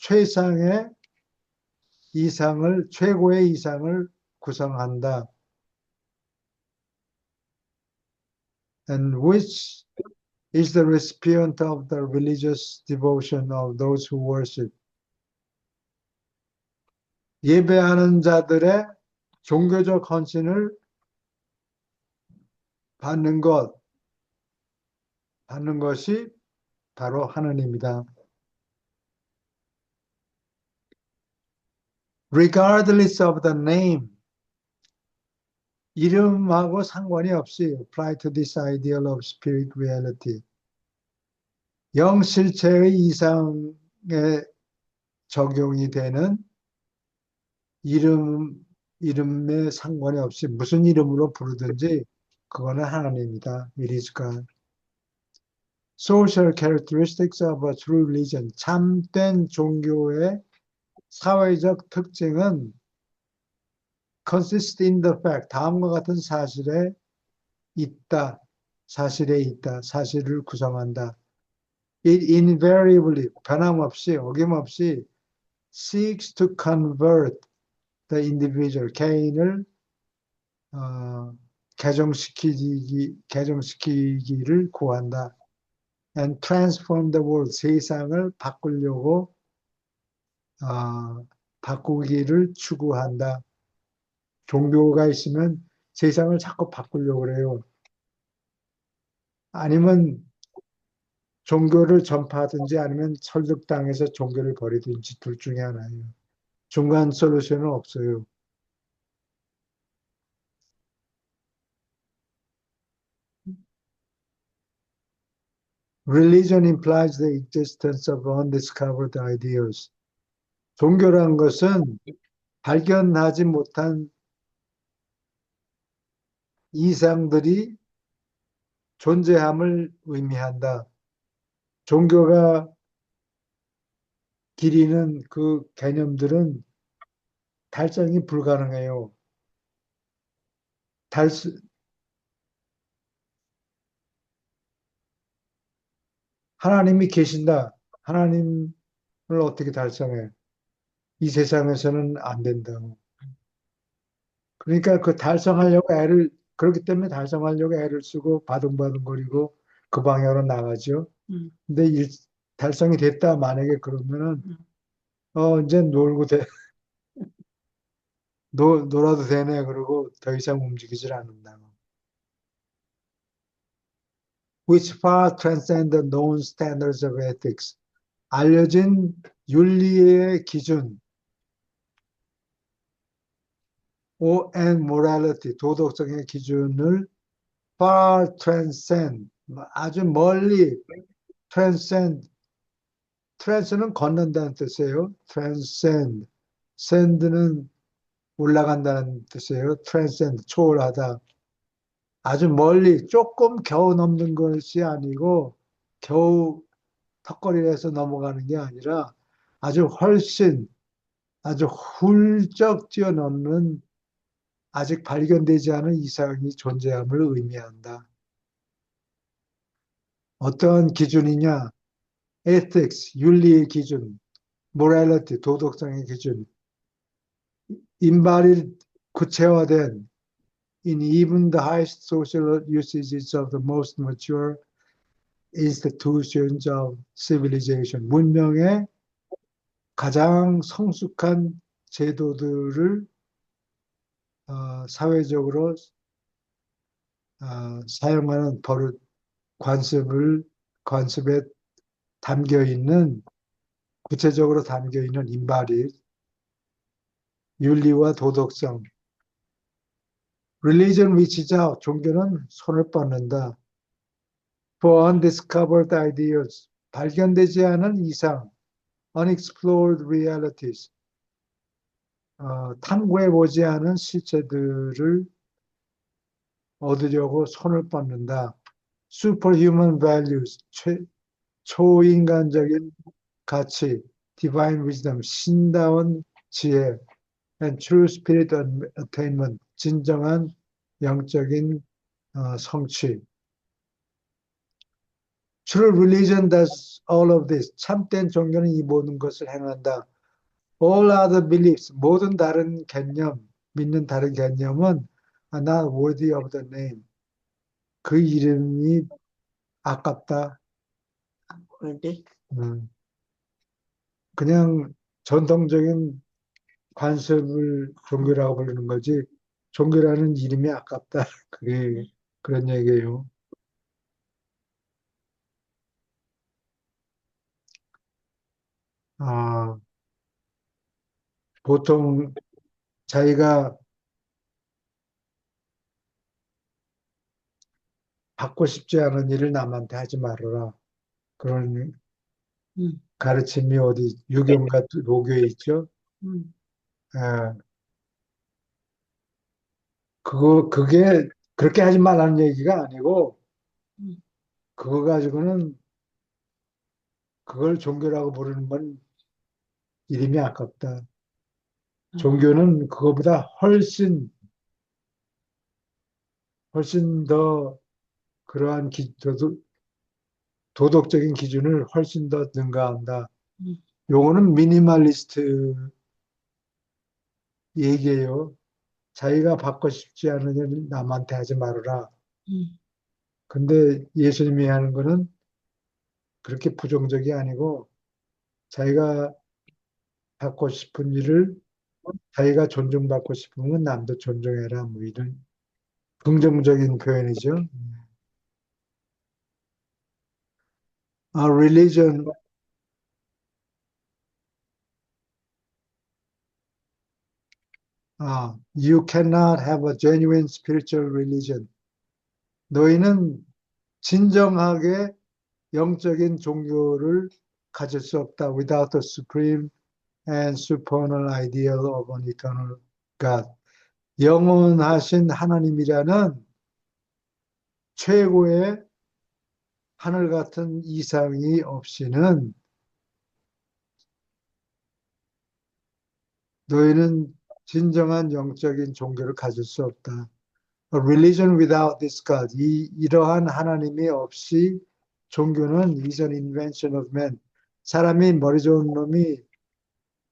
Speaker 1: 최고의 이상을 구성한다. And which is the recipient of the religious devotion of those who worship. 예배하는 자들의 종교적 헌신을 받는 것이 바로 하나님이다. Regardless of the name, 이름하고 상관이 없이 apply to this ideal of spirit reality. 영실체의 이상에 적용이 되는 이름에 상관이 없이 무슨 이름으로 부르든지 그거는 하나님이다. It is God. Social characteristics of a true religion. 참된 종교의 사회적 특징은 consist in the fact. 다음과 같은 사실에 있다. 사실에 있다. 사실을 구성한다. It invariably, 변함없이, 어김없이 seeks to convert the individual, 개인을 개종시키기를 구한다. And transform the world, 세상을 바꾸려고 바꾸기를 추구한다. 종교가 있으면 세상을 자꾸 바꾸려고 그래요. 아니면 종교를 전파하든지 아니면 설득당해서 종교를 버리든지 둘 중에 하나예요. 중간 솔루션은 없어요. Religion implies the existence of undiscovered ideas. 종교란 것은 발견하지 못한 이상들이 존재함을 의미한다. 종교가 기리는 그 개념들은 달성이 불가능해요. 하나님이 계신다. 하나님을 어떻게 달성해? 이 세상에서는 안 된다고. 그러니까 그 달성하려고 그렇기 때문에 달성하려고 애를 쓰고 바둥바둥거리고 그 방향으로 나가죠. 근데 달성이 됐다, 만약에 그러면은, 이제 놀아도 되네. 그러고 더 이상 움직이질 않는다. Which far transcend the known standards of ethics. 알려진 윤리의 기준, and morality, 도덕성의 기준을 far transcend, 아주 멀리 transcend는 건넌다는 뜻이에요. transcend, send는 올라간다는 뜻이에요. transcend, 초월하다. 아주 멀리 조금 겨우 넘는 것이 아니고 겨우 턱걸이에서 넘어가는 게 아니라 아주 훨씬 아주 훌쩍 뛰어넘는 아직 발견되지 않은 이상이 존재함을 의미한다. 어떠한 기준이냐? ethics, 윤리의 기준, morality, 도덕성의 기준, embodied, 구체화된 in even the highest social usages of the most mature institutions of civilization. 문명의 가장 성숙한 제도들을 사회적으로 사용하는 버릇, 관습에 담겨 있는, 구체적으로 담겨 있는 embodied, 윤리와 도덕성. Religion reaches out, 종교는 손을 뻗는다. For undiscovered ideas, 발견되지 않은 이상, unexplored realities, 탐구해보지 않은 실체들을 얻으려고 손을 뻗는다. Superhuman values, 초인간적인 가치, divine wisdom, 신다운 지혜, and true spirit attainment, 진정한 영적인 성취. True religion does all of this. 참된 종교는 이 모든 것을 행한다. All other beliefs, 모든 다른 개념, 믿는 다른 개념은 are not worthy of the name. 그 이름이 아깝다.
Speaker 2: 그런데
Speaker 1: 그냥 전통적인 관습을 종교라고 부르는 거지, 종교라는 이름이 아깝다. 그게 그런 얘기예요. 보통 자기가 받고 싶지 않은 일을 남한테 하지 말아라. 그런 가르침이 어디 유교인가 로교에 있죠. 예. 그게 그렇게 하지 말라는 얘기가 아니고,
Speaker 2: 음,
Speaker 1: 그거 가지고는 그걸 종교라고 부르는 건 이름이 아깝다.
Speaker 2: 아,
Speaker 1: 종교는 그거보다 훨씬 더 그러한 도덕적인 기준을 훨씬 더 능가한다.
Speaker 2: 음,
Speaker 1: 요거는 미니멀리스트 얘기예요. 자기가 받고 싶지 않은 일 남한테 하지 말아라.
Speaker 2: 음,
Speaker 1: 근데 예수님이 하는 거는 그렇게 부정적이 아니고 자기가 받고 싶은 일을 자기가 존중받고 싶으면 남도 존중해라. 뭐 이런 긍정적인 표현이죠. religion, you cannot have a genuine spiritual religion. 너희는 진정하게 영적인 종교를 가질 수 없다. Without the supreme and supernal ideal of an eternal God. 영원하신 하나님이라는 최고의 하늘 같은 이상이 없이는 너희는 진정한 영적인 종교를 가질 수 없다. A religion without this God. 이러한 하나님이 없이 종교는 is an invention of man. 사람이 머리 좋은 놈이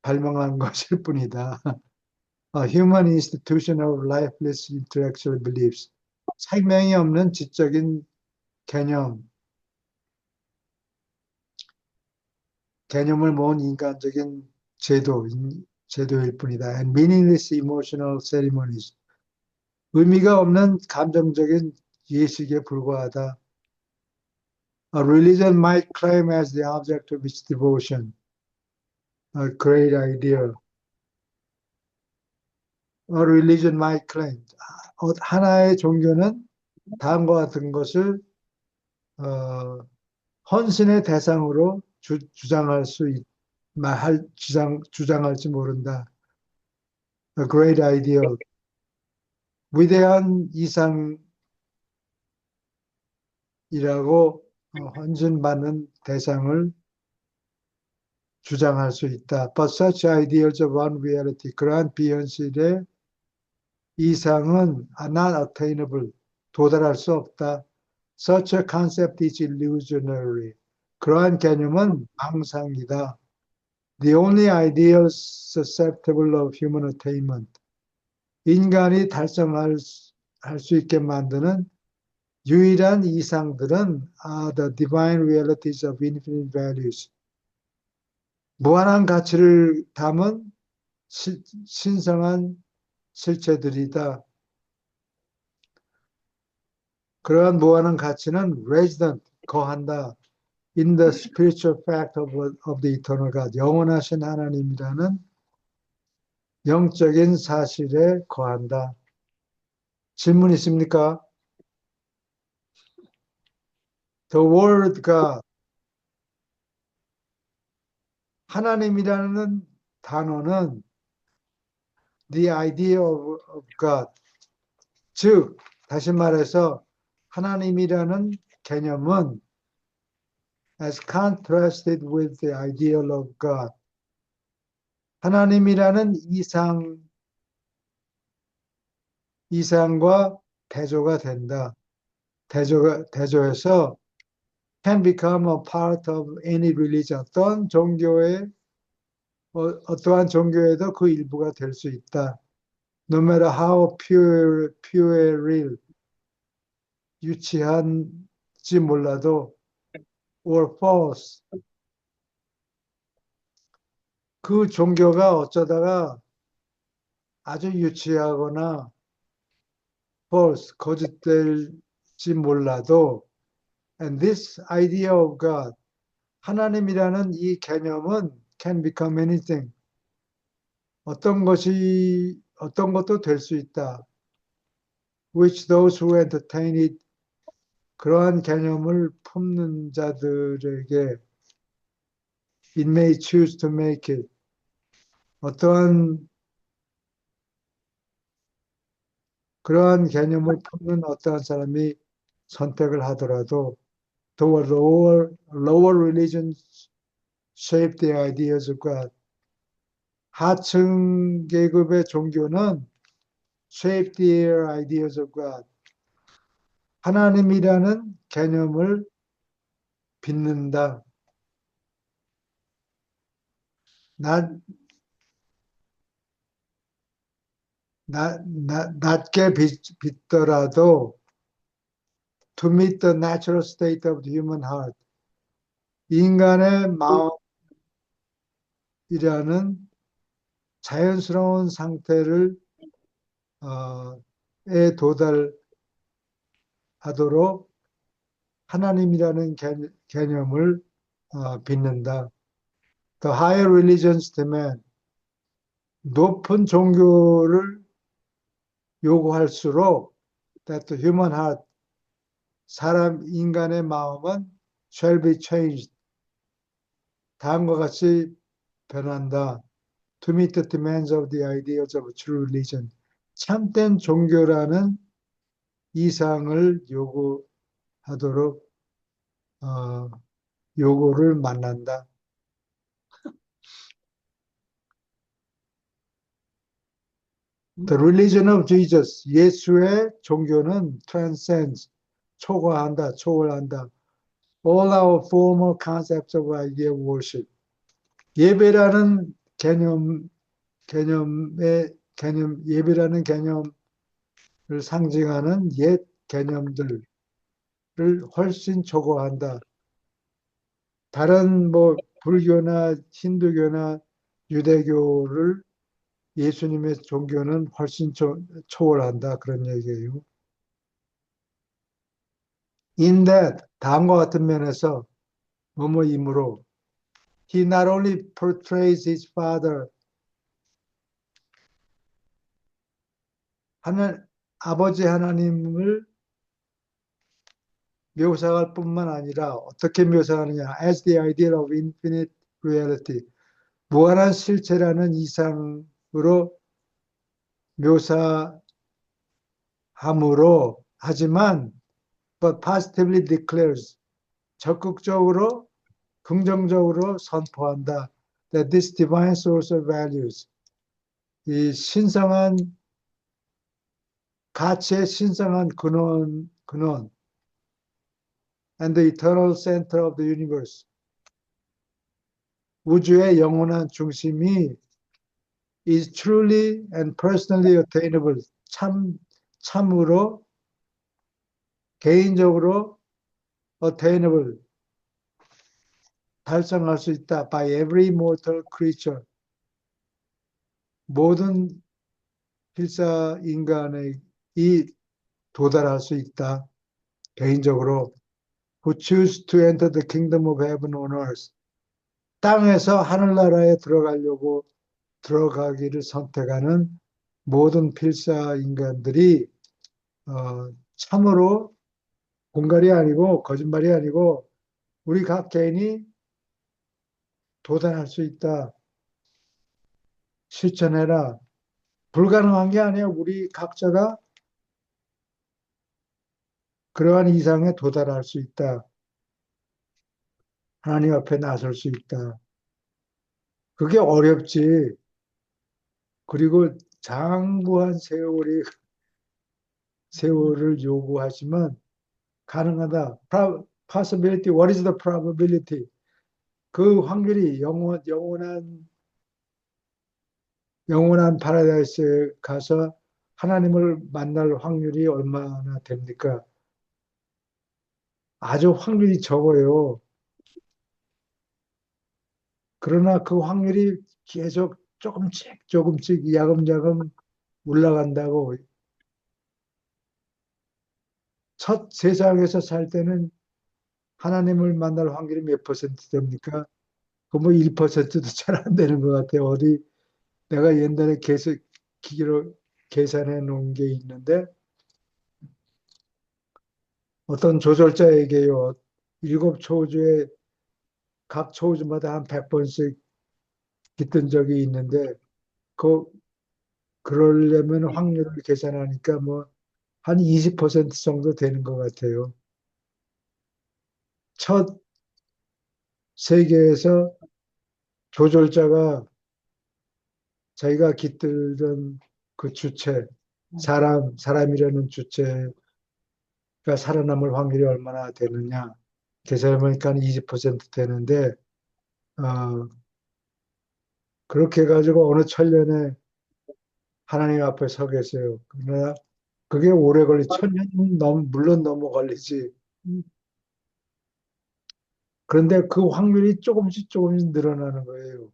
Speaker 1: 발명한 것일 뿐이다. A human institution of lifeless intellectual beliefs. 생명이 없는 지적인 개념을 모은 인간적인 제도일 뿐이다. And meaningless emotional ceremonies. 의미가 없는 감정적인 예식에 불과하다. A religion might claim as the object of its devotion a great idea. A religion might claim. 하나의 종교는 다음과 같은 것을 헌신의 대상으로 주장할 수 주장할지 모른다. A great ideal. 위대한 이상이라고 헌신받는 대상을 주장할 수 있다. But such ideals of unreality, 그러한 비현실의 이상은 not attainable, 도달할 수 없다. Such a concept is illusionary. 그러한 개념은 망상이다. The only ideals susceptible of human attainment. 인간이 달성할 수 있게 만드는 유일한 이상들은 the divine realities of infinite values. 무한한 가치를 담은 신성한 실체들이다. 그러한 무한한 가치는 resident, 거한다. In the spiritual fact of the eternal God. 영원하신 하나님이라는 영적인 사실에 거한다. 질문 있습니까? The word God. 하나님이라는 단어는 the idea of God. 즉, 다시 말해서 하나님이라는 개념은 as contrasted with the ideal of God. 하나님이라는 이상과 대조가 된다. 대조해서 can become a part of any religion. 어떠한 종교에도 그 일부가 될 수 있다. No matter how puerile, 유치한지 몰라도 or false. 그 종교가 어쩌다가 아주 유치하거나 false, 거짓될지 몰라도 and this idea of God, 하나님이라는 이 개념은 can become anything. 어떤 것도 될 수 있다. Which those who entertain it, 그러한 개념을 품는 자들에게 it may choose to make it. 어떠한 그러한 개념을 품는 어떠한 사람이 선택을 하더라도 the lower religions shape the ideas of God. 하층 계급의 종교는 shape their ideas of God. 하나님이라는 개념을 빚는다. 낮게 빚더라도 to meet the natural state of the human heart. 인간의 마음이라는 자연스러운 상태를 에 도달하도록 하나님이라는 개념을 빚는다. The higher religions demand 높은 종교를 요구할수록 that the human heart 인간의 마음은 shall be changed. 다음과 같이 변한다. To meet the demands of the ideas of true religion. 참된 종교라는 이상을 요구하도록 요구를 만난다. The religion of Jesus, 예수의 종교는 transcends, 초과한다, 초월한다. All our former concepts of idea of worship. 예배라는 예배라는 개념을 상징하는 옛 개념들을 훨씬 초과한다. 다른 불교나 힌두교나 유대교를 예수님의 종교는 훨씬 초월한다. 그런 얘기예요. In that, 다음과 같은 면에서 뭐뭐이므로 he not only portrays his father 아버지 하나님을 묘사할 뿐만 아니라 어떻게 묘사하느냐 as the idea of infinite reality 무한한 실체라는 이상으로 묘사함으로 하지만 but positively declares 적극적으로 긍정적으로 선포한다 that this divine source of values 이 신성한 가치의 신성한 근원 and the eternal center of the universe 우주의 영원한 중심이 is truly and personally attainable 참으로 개인적으로 attainable 달성할 수 있다 by every mortal creature 모든 필사 인간의 도달할 수 있다 개인적으로 who choose to enter the kingdom of heaven on earth 땅에서 하늘나라에 들어가기를 선택하는 모든 필사 인간들이 참으로 공갈이 아니고 거짓말이 아니고 우리 각 개인이 도달할 수 있다. 실천해라. 불가능한 게 아니야. 우리 각자가 그러한 이상에 도달할 수 있다. 하나님 앞에 나설 수 있다. 그게 어렵지. 그리고 장구한 세월을 요구하지만 가능하다. Possibility. What is the probability? 그 확률이 영원한 파라다이스에 가서 하나님을 만날 확률이 얼마나 됩니까? 아주 확률이 적어요. 그러나 그 확률이 계속 조금씩 야금야금 올라간다고. 첫 세상에서 살 때는 하나님을 만날 확률이 몇 퍼센트 됩니까? 그 1%도 잘 안 되는 것 같아요. 어디 내가 옛날에 기계로 계산해 놓은 게 있는데 어떤 조절자에게요. 7초우주에 각 초우주마다 한 100번씩 깃든 적이 있는데 그러려면 확률을 계산하니까 한 20% 정도 되는 것 같아요. 첫 세계에서 조절자가 자기가 깃들던 그 주체, 사람이라는 주체가 살아남을 확률이 얼마나 되느냐. 계산해보니까 20% 되는데, 어, 그렇게 해가지고 어느 천년에 하나님 앞에 서겠어요. 그러나 그게 오래 천년 물론 넘어 걸리지.
Speaker 2: 음,
Speaker 1: 그런데 그 확률이 조금씩 늘어나는 거예요.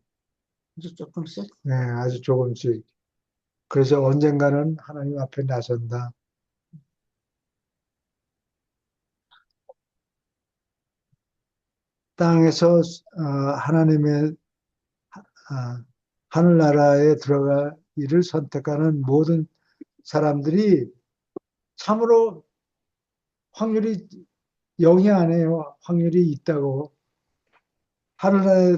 Speaker 2: 아주 조금씩.
Speaker 1: 네, 아주 조금씩. 그래서 언젠가는 하나님 앞에 나선다. 땅에서 하나님의 하늘나라에 들어가기를 선택하는 모든 사람들이 참으로 확률이 0이 아니에요. 확률이 있다고. 하늘나라에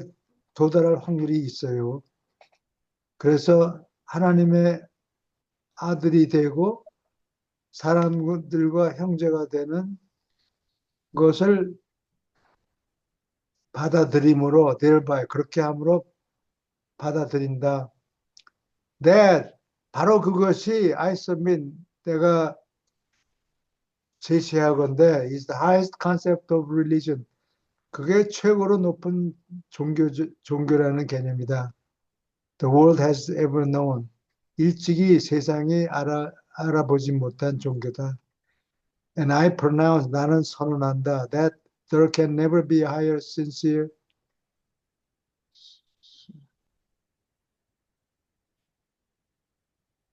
Speaker 1: 도달할 확률이 있어요. 그래서 하나님의 아들이 되고 사람들과 형제가 되는 것을 받아들임으로 thereby 그렇게 함으로 받아들인다. That 바로 그것이 I submit 내가 제시하건대 is the highest concept of religion. 그게 최고로 높은 종교라는 개념이다. The world has ever known. 일찍이 세상이 알아보지 못한 종교다. And I pronounce 나는 선언한다. That there can never be a higher sincere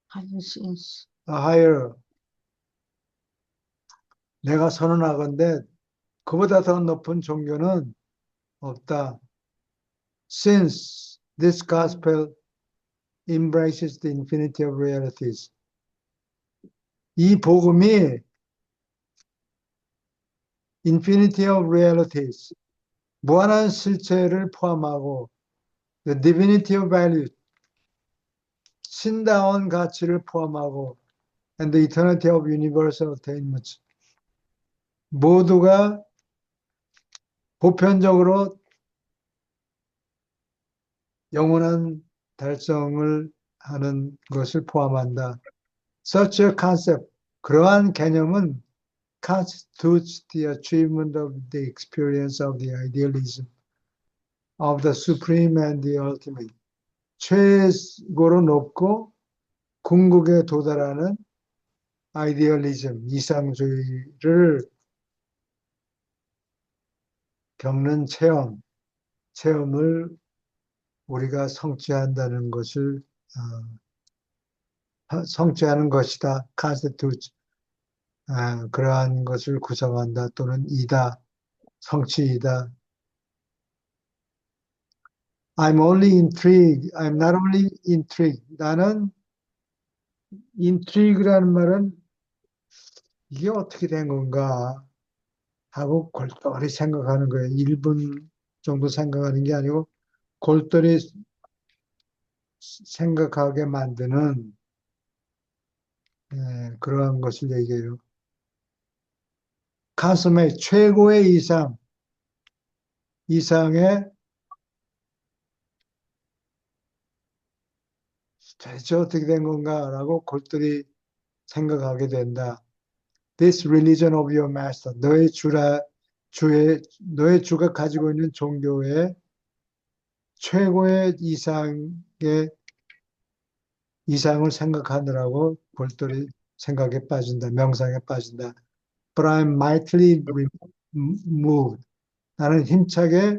Speaker 2: 하이신스.
Speaker 1: a higher 내가 선언하건대 그보다 더 높은 종교는 없다. Since this gospel embraces the infinity of realities. 이 복음이 infinity of realities, 무한한 실체를 포함하고 the divinity of value, 신다운 가치를 포함하고 and the eternity of universal attainments. 모두가 보편적으로 영원한 달성을 하는 것을 포함한다. Such a concept, 그러한 개념은 constitutes the achievement of the experience of the idealism of the supreme and the ultimate. 최고로 높고 궁극에 도달하는 아이디얼리즘, 이상주의를 겪는 체험을 우리가 성취한다는 것을 성취하는 것이다. constitute 그러한 것을 구성한다 또는 이다, 성취이다. I'm only intrigued. I'm not only intrigued. 나는 intrigue라는 말은 이게 어떻게 된 건가 하고 골똘히 생각하는 거예요. 1분 정도 생각하는 게 아니고 골똘히 생각하게 만드는 그러한 것을 얘기해요. 가슴의 최고의 이상의 대체 어떻게 된 건가라고 골똘히 생각하게 된다. This religion of your master, 너의 주가 가지고 있는 종교의 최고의 이상을 생각하느라고 골똘히 생각에 빠진다. 명상에 빠진다. But I'm mightily moved. 나는 힘차게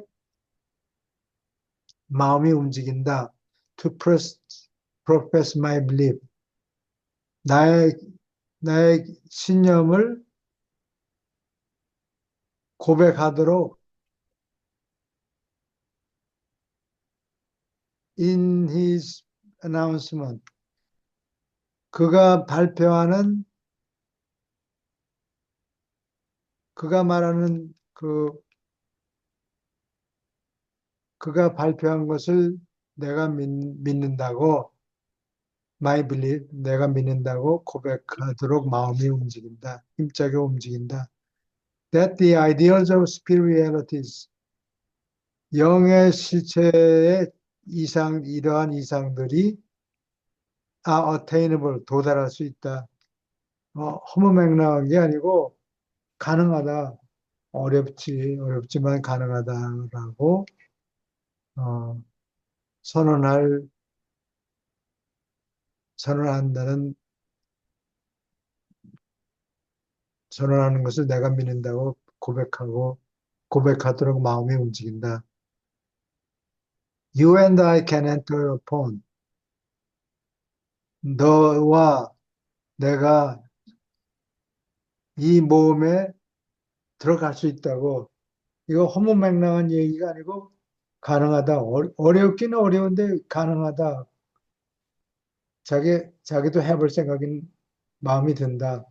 Speaker 1: 마음이 움직인다. To profess my belief. 나의 신념을 고백하도록 in his announcement. 그가 말하는 그가 발표한 것을 내가 믿는다고 my belief, 내가 믿는다고 고백하도록 마음이 움직인다. 힘차게 움직인다. That the ideals of spiritualities, 영의 실체의 이러한 이상들이 are attainable, 도달할 수 있다. 허무맹랑한 게 아니고 가능하다. 어렵지만 가능하다라고 어, 선언한다는 선언하는 것을 내가 믿는다고 고백하도록 마음이 움직인다. You and I can enter upon, 너와 내가 이 모험에 들어갈 수 있다고. 이거 허무맹랑한 얘기가 아니고 가능하다. 어렵기는 어려운데 가능하다. 자기도 해볼 생각인 마음이 든다.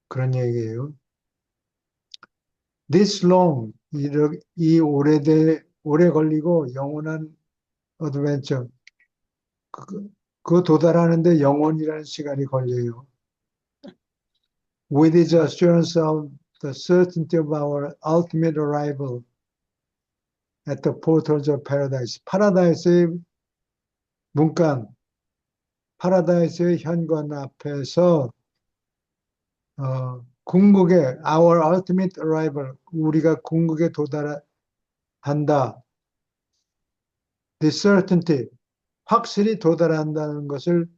Speaker 1: 그런 얘기예요. This long, 이 오래 걸리고 영원한 어드벤처, 그 도달하는데 영원이라는 시간이 걸려요. With its assurance of the certainty of our ultimate arrival at the portals of paradise. 파라다이스의 문간, 파라다이스의 현관 앞에서 궁극의 our ultimate arrival, 우리가 궁극에 도달한다. The certainty, 확실히 도달한다는 것을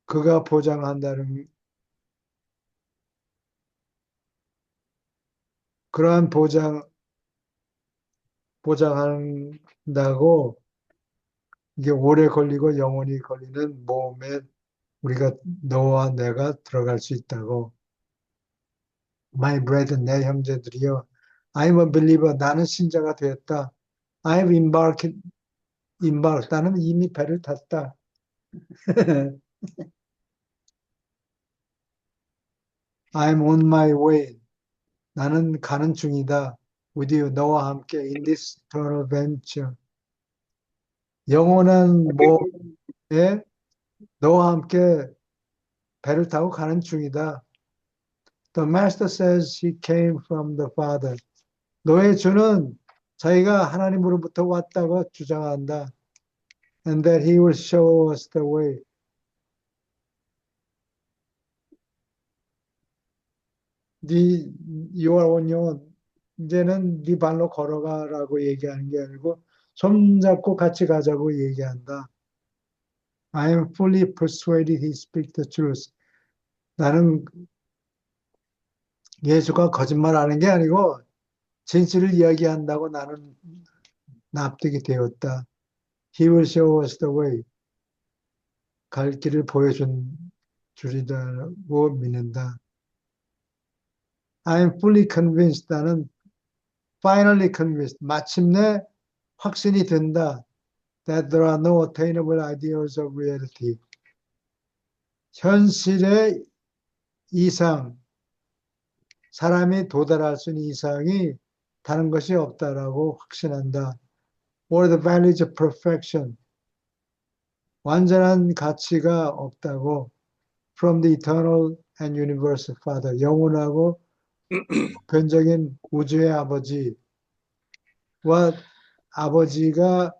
Speaker 1: 그가 보장한다는 그러한 보장한다고 이게 오래 걸리고 영원히 걸리는 모험에 우리가 너와 내가 들어갈 수 있다고. My brethren, 내 형제들이여, I'm a believer, 나는 신자가 되었다. I've embarked, 나는 이미 배를 탔다. I'm on my way, 나는 가는 중이다. With you, 너와 함께 in this eternal venture. 영원한 모험에 너와 함께 배를 타고 가는 중이다. The master says he came from the Father. 너의 주는 자기가 하나님으로부터 왔다고 주장한다. And that he will show us the way. You are on your own. 이제는 네 발로 걸어가라고 얘기하는 게 아니고 손잡고 같이 가자고 얘기한다. I am fully persuaded he speaks the truth. 나는 예수가 거짓말하는 게 아니고 진실을 이야기한다고 나는 납득이 되었다. He will show us the way. 갈 길을 보여준 줄이라고 믿는다. I am fully convinced. 나는 finally convinced. 마침내 확신이 든다. That there are no attainable ideals of reality. 현실의 이상, 사람이 도달할 수 있는 이상이 다른 것이 없다라고 확신한다. Or the values of perfection. 완전한 가치가 없다고. From the eternal and universal Father. 영원하고 보편적인 우주의 아버지와 아버지가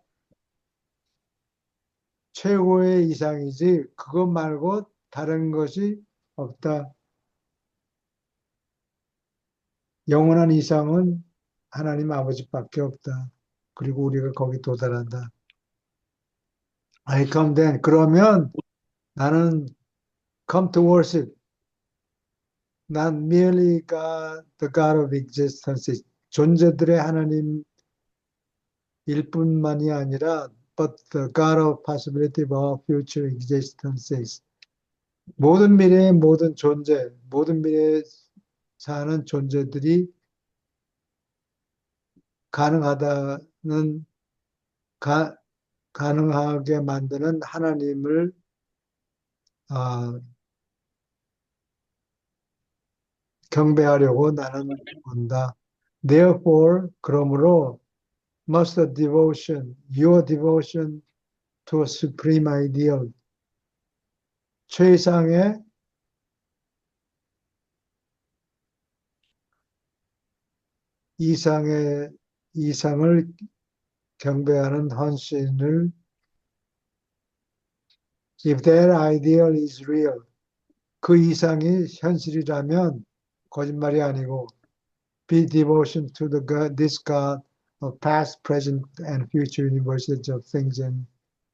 Speaker 1: 최고의 이상이지 그것 말고 다른 것이 없다. 영원한 이상은 하나님 아버지밖에 없다. 그리고 우리가 거기 도달한다. I come then. 그러면 나는 come to worship. Not merely God, the God of existence. 존재들의 하나님일 뿐만이 아니라 but the God of possibility of all future existences. 모든 미래의 모든 존재, 모든 미래에 사는 존재들이 가능하게 만드는 하나님을 경배하려고 나는 온다. Therefore, 그러므로 must the devotion, your devotion to a supreme ideal. 최상의 이상을 경배하는 헌신을 if that ideal is real 그 이상이 현실이라면 거짓말이 아니고 be devotion to the God, this God of past, present, and future universes of things and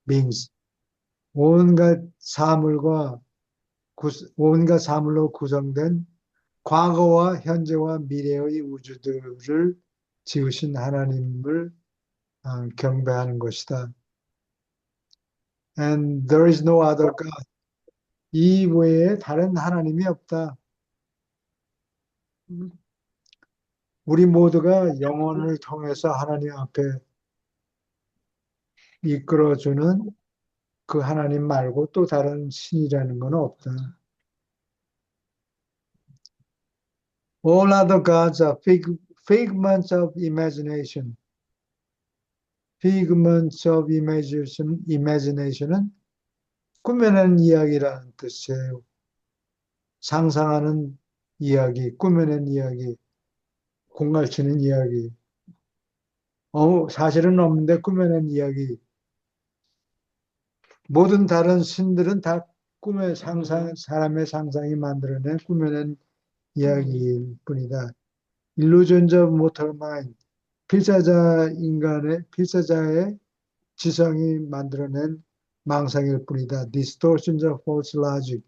Speaker 1: beings. 온갖 사물로 구성된 과거와 현재와 미래의 우주들을 지으신 하나님을 경배하는 것이다. And there is no other God. 이 외에 다른 하나님이 없다.
Speaker 2: 음,
Speaker 1: 우리 모두가 영혼을 통해서 하나님 앞에 이끌어주는 그 하나님 말고 또 다른 신이라는 건 없다. All other gods are figments of imagination. Figments of imagination은 꾸며낸 이야기라는 뜻이에요. 상상하는 이야기, 꾸며낸 이야기, 공갈치는 이야기. 사실은 없는데 꾸며낸 이야기. 모든 다른 신들은 다 사람의 상상이 만들어낸 꾸며낸 이야기일 뿐이다. Illusions of mortal mind. 필사자의 지성이 만들어낸 망상일 뿐이다. Distortions of false logic.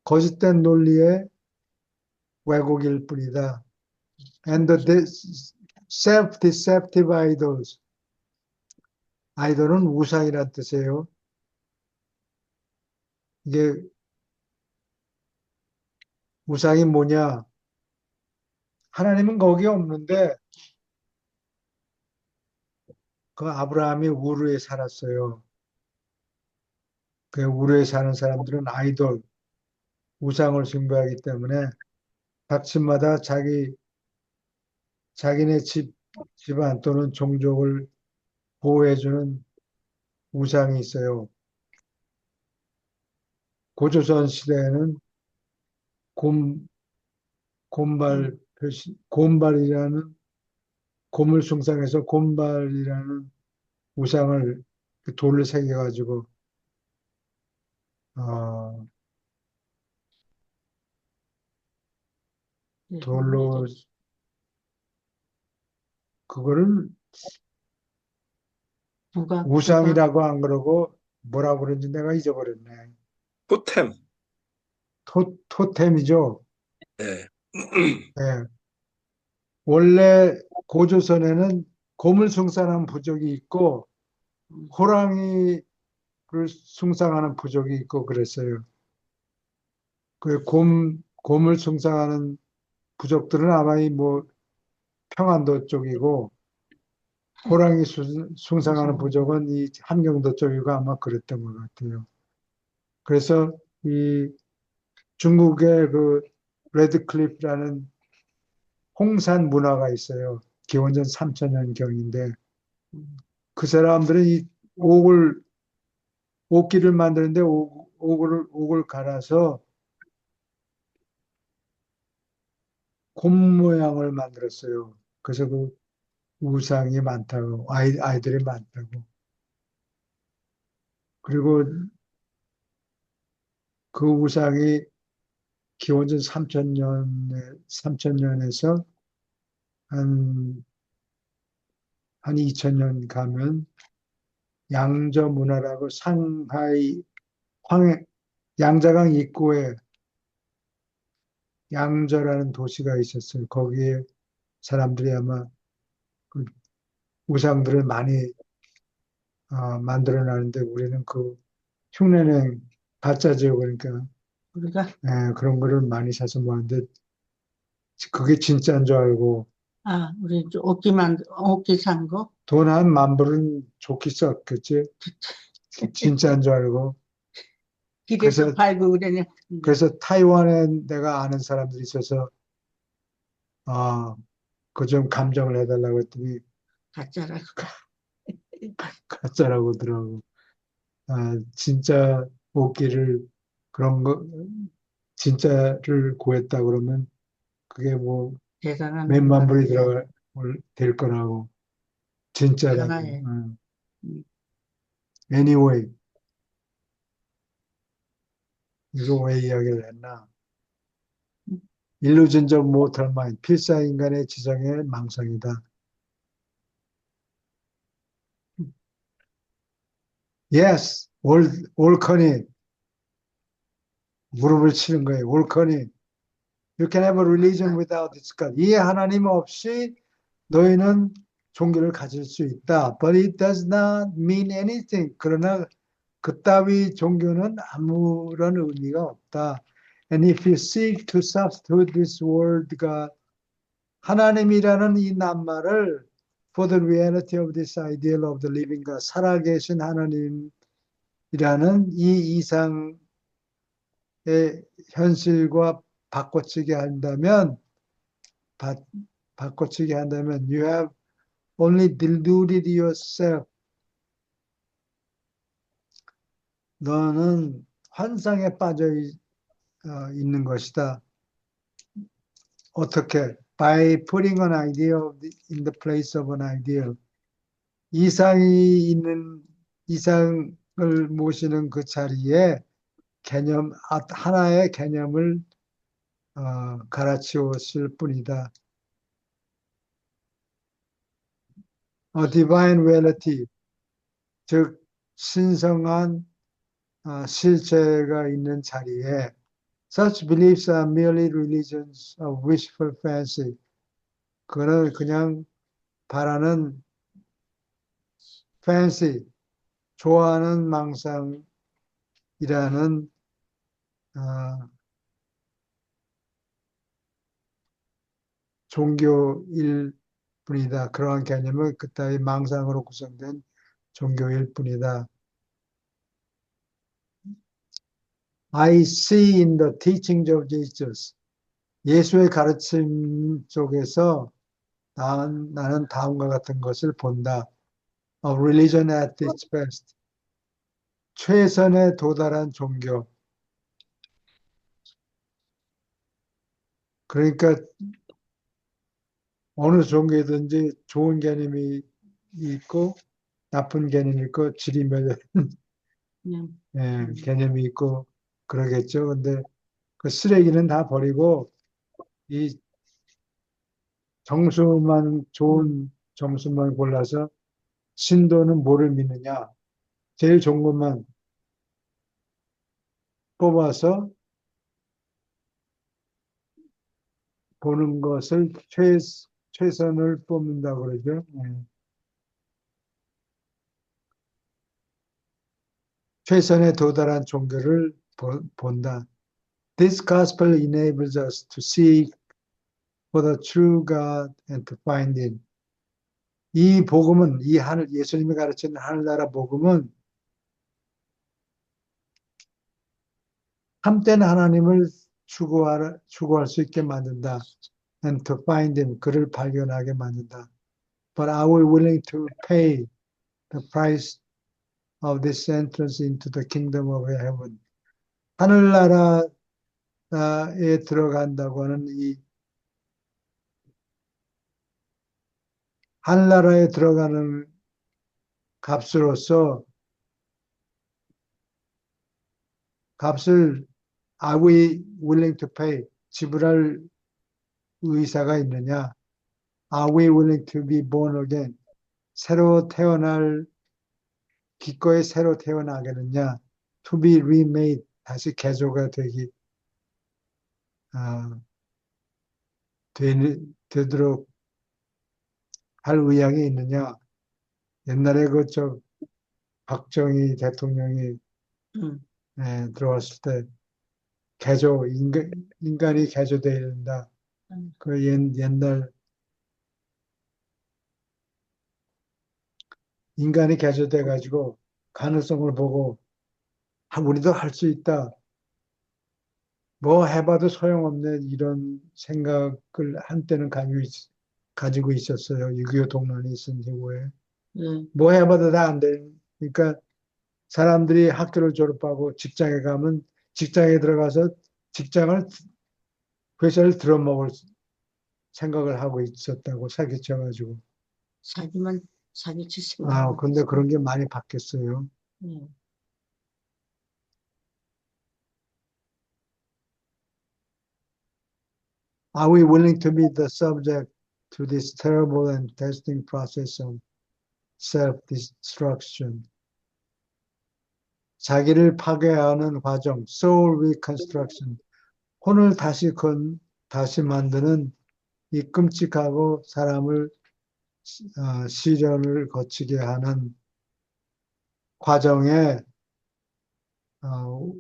Speaker 1: 거짓된 논리의 왜곡일 뿐이다. And the self-deceptive idols. 아이돌은 우상이란 뜻이에요. 이게 우상이 뭐냐? 하나님은 거기 없는데 그 아브라함이 우르에 살았어요. 그 우르에 사는 사람들은 아이돌, 우상을 숭배하기 때문에 각 집마다 자기네 집안 또는 종족을 보호해주는 우상이 있어요. 고조선 시대에는 곰발이라는 곰을 숭상해서 곰발이라는 우상을 그 돌을 새겨가지고
Speaker 2: 네,
Speaker 1: 돌로 그거를
Speaker 2: 누가
Speaker 1: 우상이라고 안 그러고 뭐라고 그런지 내가 잊어버렸네.
Speaker 3: 토템.
Speaker 1: 토템이죠.
Speaker 3: 네.
Speaker 1: 예. 원래 고조선에는 곰을 숭상하는 부족이 있고 호랑이를 숭상하는 부족이 있고 그랬어요. 그 곰을 숭상하는 부족들은 아마 뭐 평안도 쪽이고 호랑이 숭상하는 부족은 이 함경도 쪽이고 아마 그랬던 것 같아요. 그래서 이 중국의 그 레드클리프라는 홍산 문화가 있어요. 기원전 3000년경인데 그 사람들은 이 옥기를 만드는데 옥을 갈아서 곰 모양을 만들었어요. 그래서 그 우상이 많다고 아이들이 많다고. 그리고 그 우상이 기원전 3000년에서 한 2000년 가면 양저 문화라고 상하이 양자강 입구에 양저라는 도시가 있었어요. 거기에 사람들이 아마 그 우상들을 많이 만들어 놨는데 우리는 그 흉내낸 가짜죠. 그러니까
Speaker 2: 우리가
Speaker 1: 그런 거를 많이 사서 모았는데 그게 진짜인 줄 알고
Speaker 2: 우리 옷기 산 거?
Speaker 1: 돈 한 10,000불은 좋게 썼겠지. 진짜인 줄 알고.
Speaker 2: 길에서 팔고 그러네.
Speaker 1: 그래서 타이완에 내가 아는 사람들이 있어서 그 좀 감정을 해달라고 했더니
Speaker 2: 가짜라고.
Speaker 1: 가짜라고 하더라고. 진짜 복귀를 그런 거 진짜를 구했다 그러면 그게 뭐
Speaker 2: 대단한
Speaker 1: 몇만 불이
Speaker 2: 응답이네.
Speaker 1: 될 거라고 진짜라고.
Speaker 2: 대단해. 음,
Speaker 1: Anyway, 이거 왜 이야기를 했나? Illusions of mortal mind, 필사 인간의 지성의 망상이다. Yes, 옳거니 무릎을 치는 거예요. 옳거니 You can have a religion without its God. 이 하나님 없이 너희는 종교를 가질 수 있다. But it does not mean anything. 그러나 그따위 종교는 아무런 의미가 없다. And if you seek to substitute this word God, 하나님이라는 이 낱말을 for the reality of this ideal of the living God, 살아계신 하나님이라는 이 이상의 현실과 바꿔치기 한다면, 바꿔치기 한다면, you have only deluded yourself. 너는 환상에 빠져 있는 것이다. 어떻게? By putting an ideal in the place of an ideal. 이상을 모시는 그 자리에 하나의 개념을 갈아치웠을 뿐이다. A divine reality, 즉 신성한 실체가 있는 자리에 such beliefs are merely religions of wishful fancy. 그거는 그냥 바라는 fancy, 좋아하는 망상이라는 종교일 뿐이다. 그러한 개념은 그따위 망상으로 구성된 종교일 뿐이다. I see in the teachings of Jesus. 예수의 가르침 속에서 나는 다음과 같은 것을 본다. A religion at its best. 최선에 도달한 종교. 그러니까 어느 종교든지 좋은 개념이 있고 나쁜 개념이 있고 지리멸 개념이 있고 그러겠죠. 근데 그 쓰레기는 다 버리고 이 좋은 점수만 골라서 신도는 뭐를 믿느냐. 제일 좋은 것만 뽑아서 보는 것을 최선을 뽑는다 그러죠. 최선에 도달한 종교를 본다. This gospel enables us to seek for the true God and to find Him. 이 복음은, 예수님이 가르치는 하늘나라 복음은 참된 하나님을 추구할 수 있게 만든다. And to find Him, 그를 발견하게 만든다. But are we willing to pay the price of this entrance into the kingdom of heaven? 하늘나라에 들어간다고 하는 이 하늘나라에 들어가는 값으로서 값을 are we willing to pay? 지불할 의사가 있느냐? Are we willing to be born again? 기꺼이 새로 태어나겠느냐? To be remade, 다시 개조가 되도록 할 의향이 있느냐? 옛날에 박정희 대통령이 들어왔을 때 인간이 개조되어야 된다. 그 옛날 인간이 개조돼 가지고 가능성을 보고 우리도 할 수 있다. 뭐 해봐도 소용없네 이런 생각을 한때는 가지고 있었어요. 6.25 동란이 있은 이후에. 뭐 해봐도 다 안 되니까 사람들이 학교를 졸업하고 직장에 가면 직장에 들어가서 직장을 회사를 들어먹을 생각을 하고 있었다고 사기쳐가지고.
Speaker 2: 자기만 사기칠
Speaker 1: 아,
Speaker 2: 생각만
Speaker 1: 근데
Speaker 2: 했어.
Speaker 1: 그런 게 많이 바뀌었어요.
Speaker 2: 예.
Speaker 1: Are we willing to be the subject to this terrible and testing process of self-destruction? 자기를 파괴하는 과정, soul reconstruction, 혼을 다시 만드는 이 끔찍하고 사람을 시련을 거치게 하는 과정에 어,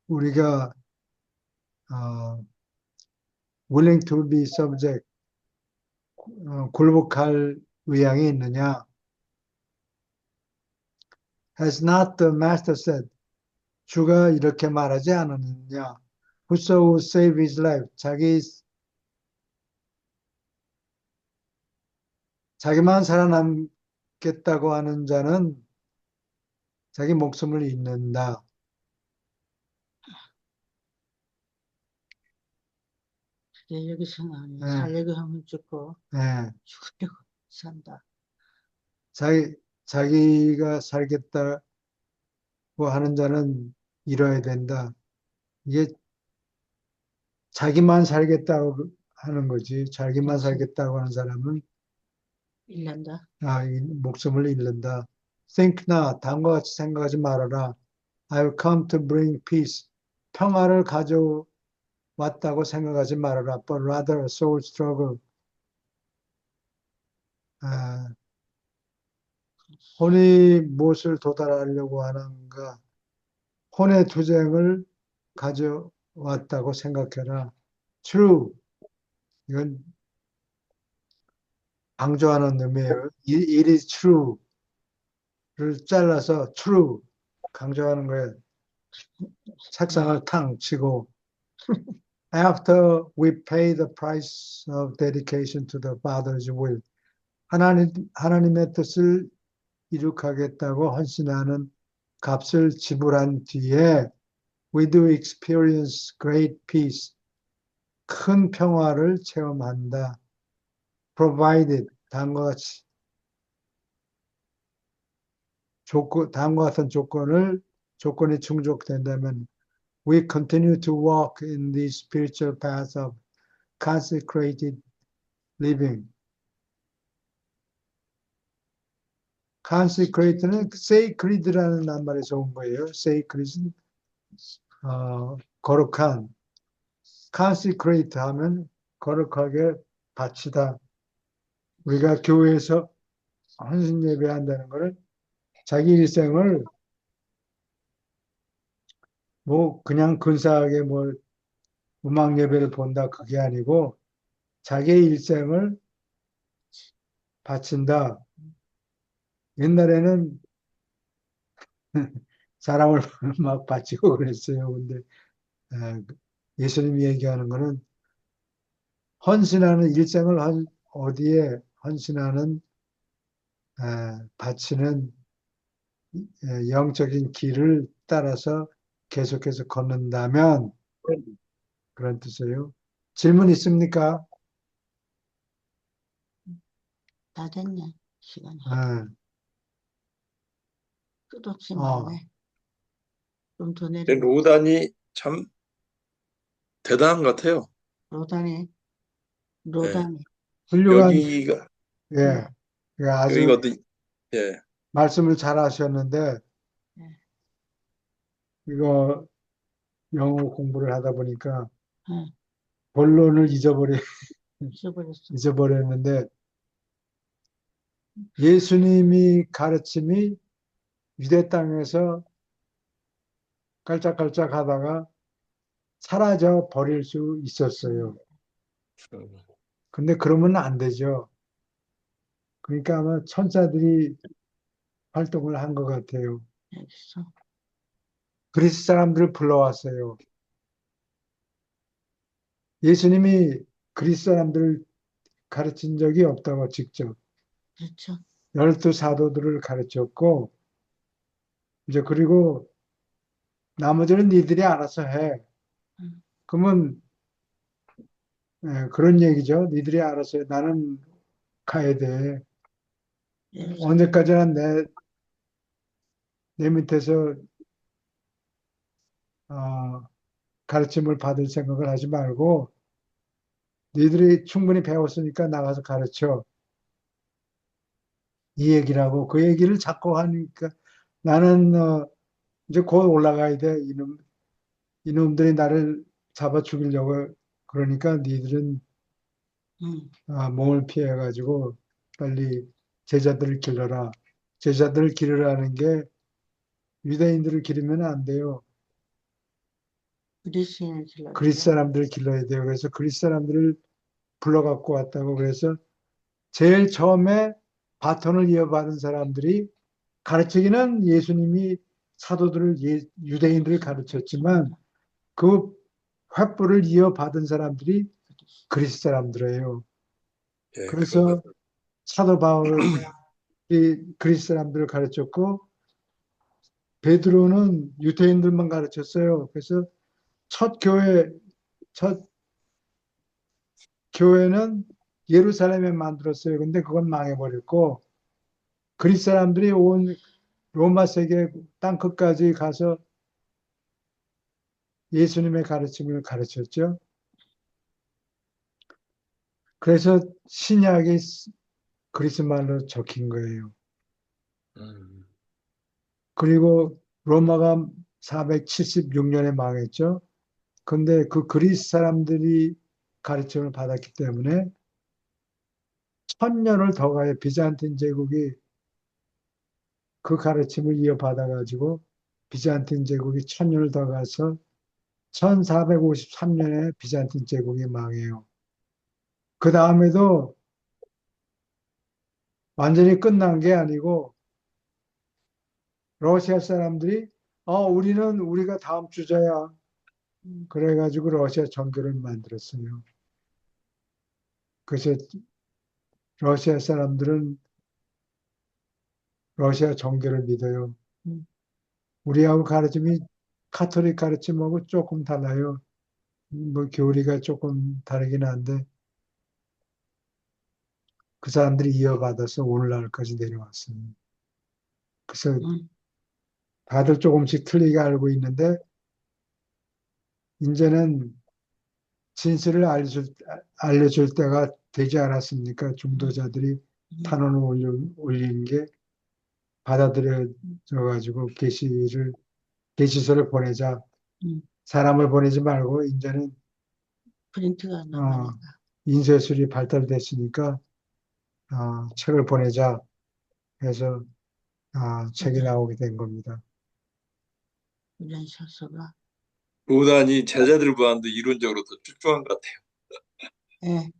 Speaker 1: 우리가 willing to be subject, 굴복할 의향이 있느냐? Has not the master said, 주가 이렇게 말하지 않았느냐? Whoso will save his life, 자기만 살아남겠다고 하는 자는 자기 목숨을 잃는다.
Speaker 2: 그게 여기서 나오네.
Speaker 1: 네.
Speaker 2: 살려고 하면 죽고
Speaker 1: 예,
Speaker 2: 죽으려고 산다.
Speaker 1: 자기가 살겠다고 하는 자는 잃어야 된다. 이게 자기만 살겠다고 하는 거지. 자기만
Speaker 2: 그렇지.
Speaker 1: 살겠다고 하는 사람은
Speaker 2: 잃는다.
Speaker 1: 이 목숨을 잃는다. Think not, 다음과 같이 생각하지 말아라. I've come to bring peace. 평화를 가져왔다고 생각하지 말아라. But rather a soul struggle. 아, 혼이 무엇을 도달하려고 하는가? 혼의 투쟁을 가져왔다고 생각해라. True. 이건 강조하는 의미예요. It is true를 잘라서 true 강조하는 거예요. 책상을 탕 치고 After we pay the price of dedication to the Father's will, 하나님의 뜻을 이룩하겠다고 헌신하는 값을 지불한 뒤에 we do experience great peace, 큰 평화를 체험한다. Provided, 다음과 같이 다음과 같은 조건이 충족된다면 we continue to walk in the spiritual path of consecrated living. consecrate는 sacred라는 낱말에서 온 거예요. sacred은 거룩한, consecrate 하면 거룩하게 바치다. 우리가 교회에서 헌신 예배한다는 것은 자기 일생을 뭐 그냥 근사하게 뭐 음악 예배를 본다 그게 아니고 자기의 일생을 바친다. 옛날에는 사람을 막 바치고 그랬어요. 근데 예수님이 얘기하는 거는 헌신하는 일생을 어디에 헌신하는 바치는 영적인 길을 따라서 계속해서 걷는다면 그런 뜻이에요. 질문 있습니까?
Speaker 2: 다 됐네. 시간이. 끝없이
Speaker 1: 어.
Speaker 2: 많네. 좀 더
Speaker 3: 근데
Speaker 2: 내려.
Speaker 3: 로단이 참 대단한 것 같아요.
Speaker 2: 로단이.
Speaker 3: 예.
Speaker 1: 훌륭한
Speaker 3: 여기가
Speaker 1: 예, 아주
Speaker 3: 여기가 어디 예.
Speaker 1: 말씀을 잘 하셨는데
Speaker 2: 네.
Speaker 1: 이거 영어 공부를 하다 보니까
Speaker 2: 네.
Speaker 1: 본론을
Speaker 2: 잊어버렸어.
Speaker 1: 잊어버렸는데 예수님이 가르침이 유대 땅에서 깔짝깔짝 하다가 사라져 버릴 수 있었어요. 근데 그러면 안 되죠. 그러니까 아마 천사들이 활동을 한 것 같아요.
Speaker 2: 알겠어.
Speaker 1: 그리스 사람들을 불러왔어요. 예수님이 그리스 사람들을 가르친 적이 없다고 직접.
Speaker 2: 그렇죠.
Speaker 1: 열두 사도들을 가르쳤고, 이제 그리고 나머지는 니들이 알아서 해.
Speaker 2: 음.
Speaker 1: 그러면 그런 얘기죠. 니들이 알아서 해. 나는 가야 돼.
Speaker 2: 예루살렘.
Speaker 1: 언제까지나 내 밑에서 어, 가르침을 받을 생각을 하지 말고 니들이 충분히 배웠으니까 나가서 가르쳐. 이 얘기라고 그 얘기를 자꾸 하니까 나는 이제 곧 올라가야 돼. 이놈들이 나를 잡아 죽이려고 그러니까 니들은 몸을 피해가지고 빨리 제자들을 길러라. 제자들을 기르라는 게 유대인들을 기르면 안 돼요.
Speaker 2: 그리스인을 길러야
Speaker 1: 그리스
Speaker 2: 돼요.
Speaker 1: 사람들을 길러야 돼요. 그래서 그리스 사람들을 불러갖고 왔다고 그래서 제일 처음에 바톤을 이어받은 사람들이 가르치기는 예수님이 사도들을 유대인들을 가르쳤지만 그 횃불을 이어받은 사람들이 그리스 사람들이에요.
Speaker 3: 예, 그런
Speaker 1: 그래서
Speaker 3: 것.
Speaker 1: 사도 바울이 그리스 사람들을 가르쳤고 베드로는 유대인들만 가르쳤어요. 그래서 첫 교회, 첫 교회는 예루살렘에 만들었어요. 근데 그건 망해버렸고 그리스 사람들이 온 로마 세계 땅 끝까지 가서 예수님의 가르침을 가르쳤죠. 그래서 신약이 그리스 말로 적힌 거예요.
Speaker 3: 음,
Speaker 1: 그리고 로마가 476년에 망했죠. 근데 그 그리스 사람들이 가르침을 받았기 때문에 1000년을 더 가야 비잔틴 제국이 그 가르침을 이어받아가지고 비잔틴 제국이 1000년을 더 가서 1453년에 비잔틴 제국이 망해요. 그 다음에도 완전히 끝난 게 아니고 러시아 사람들이 우리는 우리가 다음 주자야. 그래가지고 러시아 정교를 만들었어요. 그래서 러시아 사람들은 러시아 정교를 믿어요.
Speaker 2: 음.
Speaker 1: 우리하고 가르침이 카톨릭 가르침하고 조금 달라요. 뭐 교리가 조금 다르긴 한데 그 사람들이 이어받아서 오늘날까지 내려왔어요. 그래서
Speaker 2: 음.
Speaker 1: 다들 조금씩 틀리게 알고 있는데 이제는 진실을 알려줄 때가 되지 않았습니까? 중도자들이 탄원을 올린 게 받아들여져 가지고 게시서를 보내자.
Speaker 2: 음.
Speaker 1: 사람을 보내지 말고 이제는
Speaker 2: 프린트가
Speaker 1: 어,
Speaker 2: 나가니까.
Speaker 1: 인쇄술이 발달됐으니까 책을 보내자 해서 책이 나오게 된 겁니다.
Speaker 2: 우리는 서서가.
Speaker 3: 무단히 제자들 보안도 이론적으로 더 출중한 것 같아요.
Speaker 2: 예.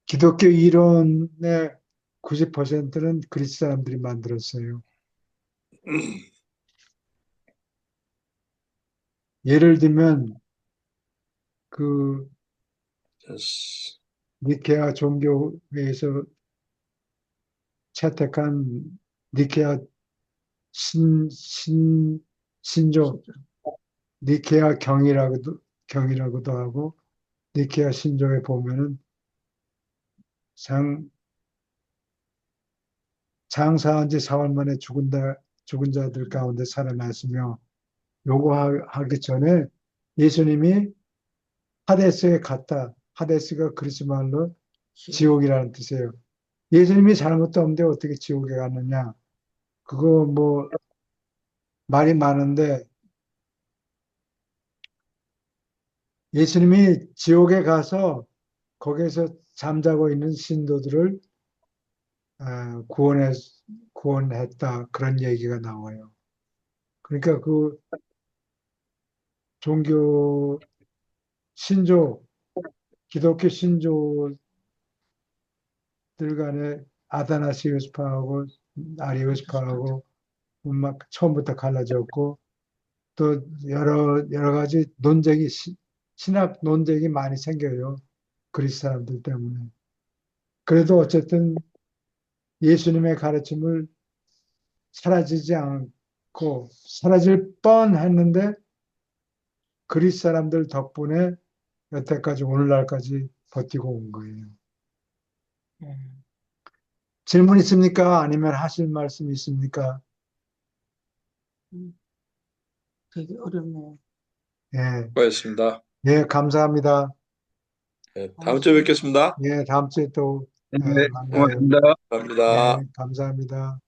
Speaker 1: 기독교 이론의 90%는 그리스 사람들이 만들었어요. 예를 들면 그
Speaker 3: 자,
Speaker 1: 니케아 종교회에서 채택한 니케아 신조, 니케아 경이라고도 하고, 니케아 신조에 보면은 장사한 지 4월 만에 죽은 자들 가운데 살아났으며, 요거 하기 전에 예수님이 하데스에 갔다. 하데스가 그리스 말로 지옥이라는 뜻이에요. 예수님이 잘못도 없는데 어떻게 지옥에 갔느냐. 그거 뭐 말이 많은데 예수님이 지옥에 가서 거기에서 잠자고 있는 신도들을 구원했다. 그런 얘기가 나와요. 그러니까 그 종교 신조, 기독교 신조들 간에 아다나시우스파하고 아리우스파하고 막 처음부터 갈라졌고 또 여러 가지 신학 논쟁이 많이 생겨요. 그리스 사람들 때문에. 그래도 어쨌든 예수님의 가르침을 사라지지 않고 사라질 뻔했는데 그리스 사람들 덕분에 여태까지 오늘날까지 버티고 온 거예요.
Speaker 2: 네.
Speaker 1: 질문 있습니까? 아니면 하실 말씀 있습니까?
Speaker 2: 되게 어렵네요.
Speaker 1: 예,
Speaker 3: 수고하셨습니다.
Speaker 1: 예, 감사합니다.
Speaker 3: 예, 다음 주에 뵙겠습니다.
Speaker 1: 예, 다음 주에 또
Speaker 4: 네,
Speaker 1: 만나요.
Speaker 4: 고맙습니다.
Speaker 3: 감사합니다.
Speaker 1: 예, 감사합니다.